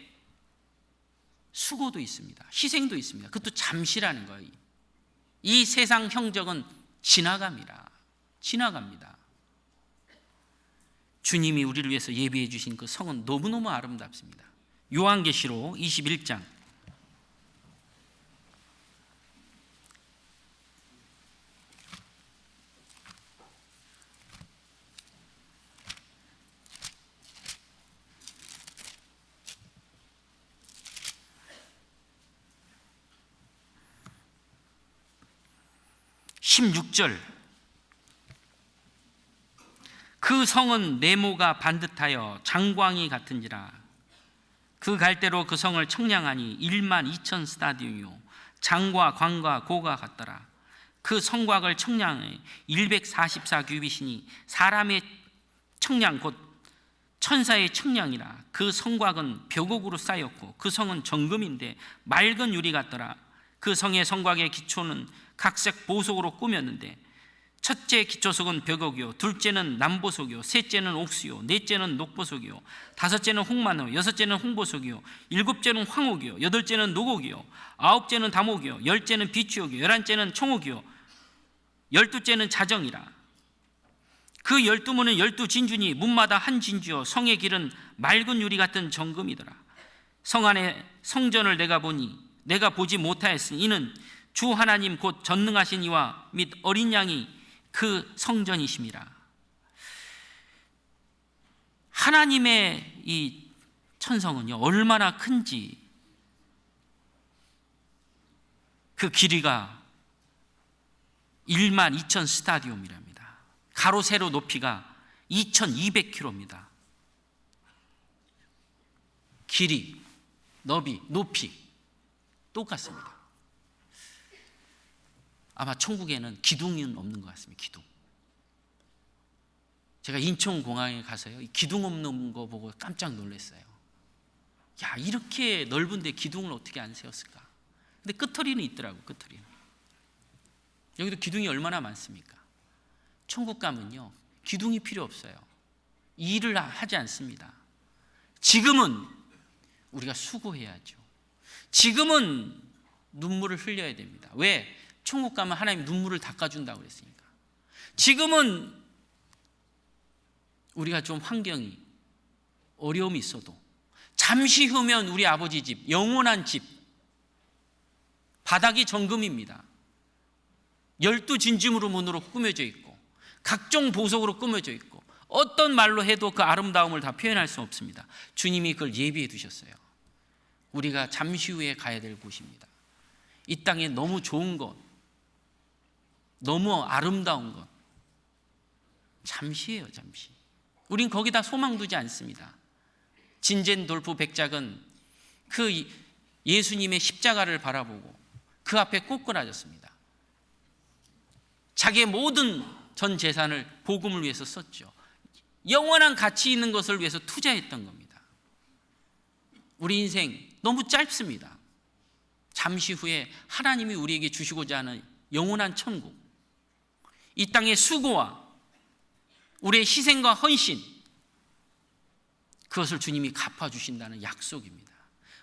수고도 있습니다. 희생도 있습니다. 그것도 잠시라는 거예요. 이 세상 형적은 지나갑니다. 주님이 우리를 위해서 예비해 주신 그 성은 너무너무 아름답습니다. 요한계시록 21장 16절. 그 성은 네모가 반듯하여 장광이 같은지라. 그 갈대로 그 성을 청량하니 1만 2천 스타디움이요 장과 광과 고가 같더라. 그 성곽을 청량해 144규빗이니 사람의 청량 곧 천사의 청량이라. 그 성곽은 벽옥으로 쌓였고 그 성은 정금인데 맑은 유리 같더라. 그 성의 성곽의 기초는 각색 보석으로 꾸몄는데 첫째 기초석은 벽옥이요, 둘째는 남보석이요, 셋째는 옥수요, 넷째는 녹보석이요, 다섯째는 홍마노, 여섯째는 홍보석이요, 일곱째는 황옥이요, 여덟째는 녹옥이요, 아홉째는 담옥이요, 열째는 비추옥이요, 열한째는 청옥이요, 열두째는 자정이라. 그 12문은 12진주니 문마다 한 진주요, 성의 길은 맑은 유리 같은 정금이더라. 성 안에 성전을 내가 보지 못하였으니 이는 주 하나님 곧 전능하신 이와 및 어린 양이 그 성전이심이라. 하나님의 이 천성은요, 얼마나 큰지, 그 길이가 12,000 스타디움이랍니다. 가로 세로 높이가 2200km입니다. 길이, 너비, 높이 똑같습니다. 아마 천국에는 기둥은 없는 것 같습니다. 기둥. 제가 인천공항에 가서요, 기둥 없는 거 보고 깜짝 놀랐어요. 야, 이렇게 넓은데 기둥을 어떻게 안 세웠을까? 근데 끄트리는 있더라고. 끄트리는. 여기도 기둥이 얼마나 많습니까? 천국 가면요, 기둥이 필요 없어요. 일을 하지 않습니다. 지금은 우리가 수고해야죠. 지금은 눈물을 흘려야 됩니다. 왜? 천국 가면 하나님 눈물을 닦아준다고 그랬으니까. 지금은 우리가 좀 환경이 어려움이 있어도 잠시 후면 우리 아버지 집, 영원한 집, 바닥이 정금입니다. 12진주문으로 문으로 꾸며져 있고 각종 보석으로 꾸며져 있고 어떤 말로 해도 그 아름다움을 다 표현할 수 없습니다. 주님이 그걸 예비해 두셨어요. 우리가 잠시 후에 가야 될 곳입니다. 이 땅에 너무 좋은 것, 너무 아름다운 것, 잠시예요, 잠시. 우린 거기다 소망 두지 않습니다. 진젠돌프 백작은 그 예수님의 십자가를 바라보고 그 앞에 꼬꾸라졌습니다. 자기의 모든 전 재산을 복음을 위해서 썼죠. 영원한 가치 있는 것을 위해서 투자했던 겁니다. 우리 인생 너무 짧습니다. 잠시 후에 하나님이 우리에게 주시고자 하는 영원한 천국, 이 땅의 수고와 우리의 희생과 헌신, 그것을 주님이 갚아주신다는 약속입니다.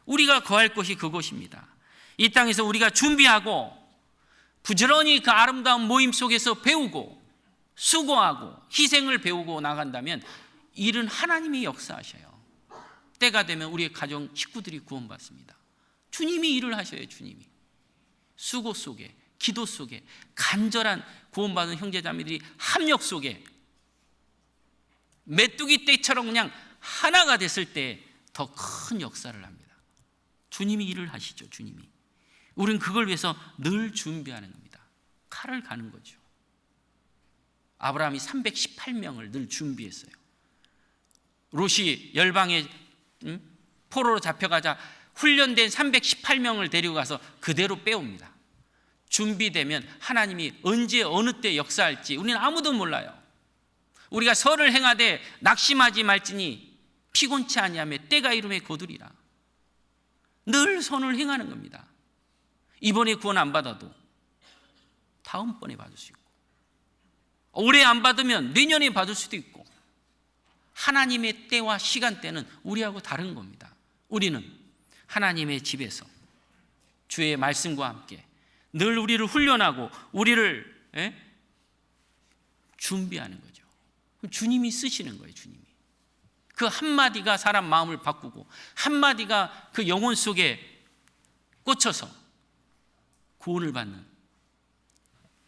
우리가 거할 곳이 그곳입니다. 이 땅에서 우리가 준비하고 부지런히 그 아름다운 모임 속에서 배우고 수고하고 희생을 배우고 나간다면 일은 하나님이 역사하셔요. 때가 되면 우리의 가정 식구들이 구원받습니다. 주님이 일을 하셔요. 주님이 수고 속에, 기도 속에, 간절한 구원받은 형제자매들이 합력 속에 메뚜기 떼처럼 그냥 하나가 됐을 때 더 큰 역사를 합니다. 주님이 일을 하시죠. 주님이. 우리는 그걸 위해서 늘 준비하는 겁니다. 칼을 가는 거죠. 아브라함이 318명을 늘 준비했어요. 롯이 열방에 포로로 잡혀가자 훈련된 318명을 데리고 가서 그대로 빼옵니다. 준비되면 하나님이 언제 어느 때 역사할지 우리는 아무도 몰라요. 우리가 설을 행하되 낙심하지 말지니 피곤치 아니하며 때가 이름에 거두리라. 늘 선을 행하는 겁니다. 이번에 구원 안 받아도 다음번에 받을 수 있고, 올해 안 받으면 내년에 받을 수도 있고, 하나님의 때와 시간대는 우리하고 다른 겁니다. 우리는 하나님의 집에서 주의 말씀과 함께 늘 우리를 훈련하고 우리를 준비하는 거죠. 주님이 쓰시는 거예요. 주님이. 그 한마디가 사람 마음을 바꾸고 한마디가 그 영혼 속에 꽂혀서 구원을 받는,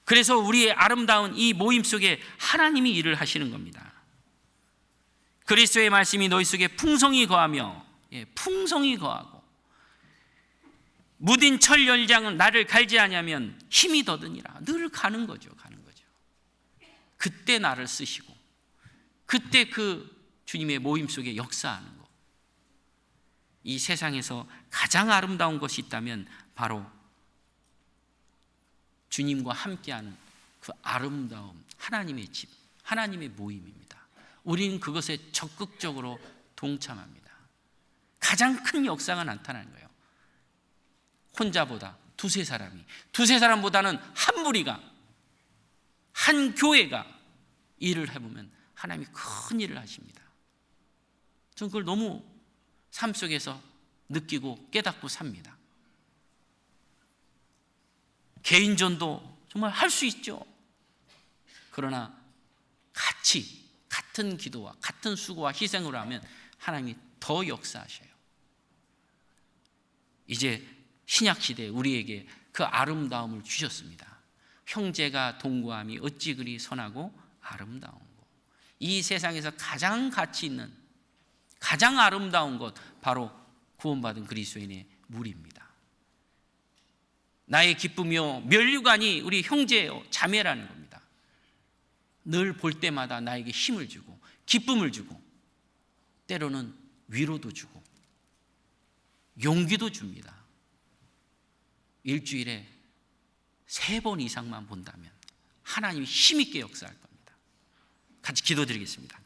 그래서 우리의 아름다운 이 모임 속에 하나님이 일을 하시는 겁니다. 그리스도의 말씀이 너희 속에 풍성히 거하며, 풍성히 거하고 무딘 철 열장은 나를 갈지 아니하면 힘이 더드니라. 늘 가는 거죠. 가는 거죠. 그때 나를 쓰시고 그때 그 주님의 모임 속에 역사하는 것. 이 세상에서 가장 아름다운 것이 있다면 바로 주님과 함께하는 그 아름다움, 하나님의 집, 하나님의 모임입니다. 우리는 그것에 적극적으로 동참합니다. 가장 큰 역사가 나타나는 거예요. 혼자보다 두세 사람보다는 한 무리가 한 교회가 일을 해보면 하나님이 큰 일을 하십니다. 저는 그걸 너무 삶 속에서 느끼고 깨닫고 삽니다. 개인전도 정말 할 수 있죠. 그러나 같은 기도와 같은 수고와 희생을 하면 하나님이 더 역사하셔요. 이제 신약시대에 우리에게 그 아름다움을 주셨습니다. 형제가 동거함이 어찌 그리 선하고 아름다운 것. 이 세상에서 가장 가치 있는, 가장 아름다운 것, 바로 구원받은 그리스도인의 무리입니다. 나의 기쁨이요 면류관이 우리 형제요 자매라는 겁니다. 늘 볼 때마다 나에게 힘을 주고 기쁨을 주고 때로는 위로도 주고 용기도 줍니다. 일주일에 3번 이상만 본다면 하나님이 힘있게 역사할 겁니다. 같이 기도드리겠습니다.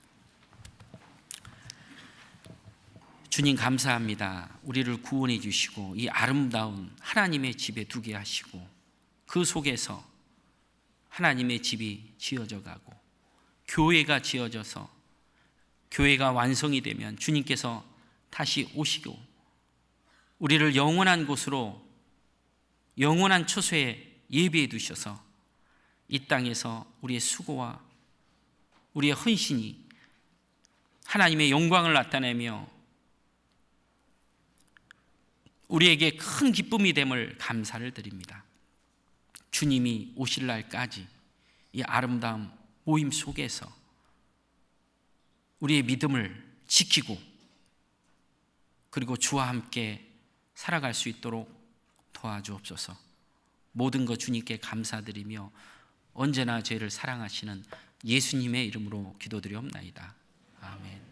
주님 감사합니다. 우리를 구원해 주시고 이 아름다운 하나님의 집에 두게 하시고 그 속에서 하나님의 집이 지어져 가고 교회가 지어져서 교회가 완성이 되면 주님께서 다시 오시고 우리를 영원한 곳으로, 영원한 처소에 예비해 두셔서 이 땅에서 우리의 수고와 우리의 헌신이 하나님의 영광을 나타내며 우리에게 큰 기쁨이 됨을 감사를 드립니다. 주님이 오실 날까지 이 아름다운 모임 속에서 우리의 믿음을 지키고 그리고 주와 함께 살아갈 수 있도록 도와주옵소서. 모든 것 주님께 감사드리며 언제나 저희를 사랑하시는 예수님의 이름으로 기도드리옵나이다. 아멘.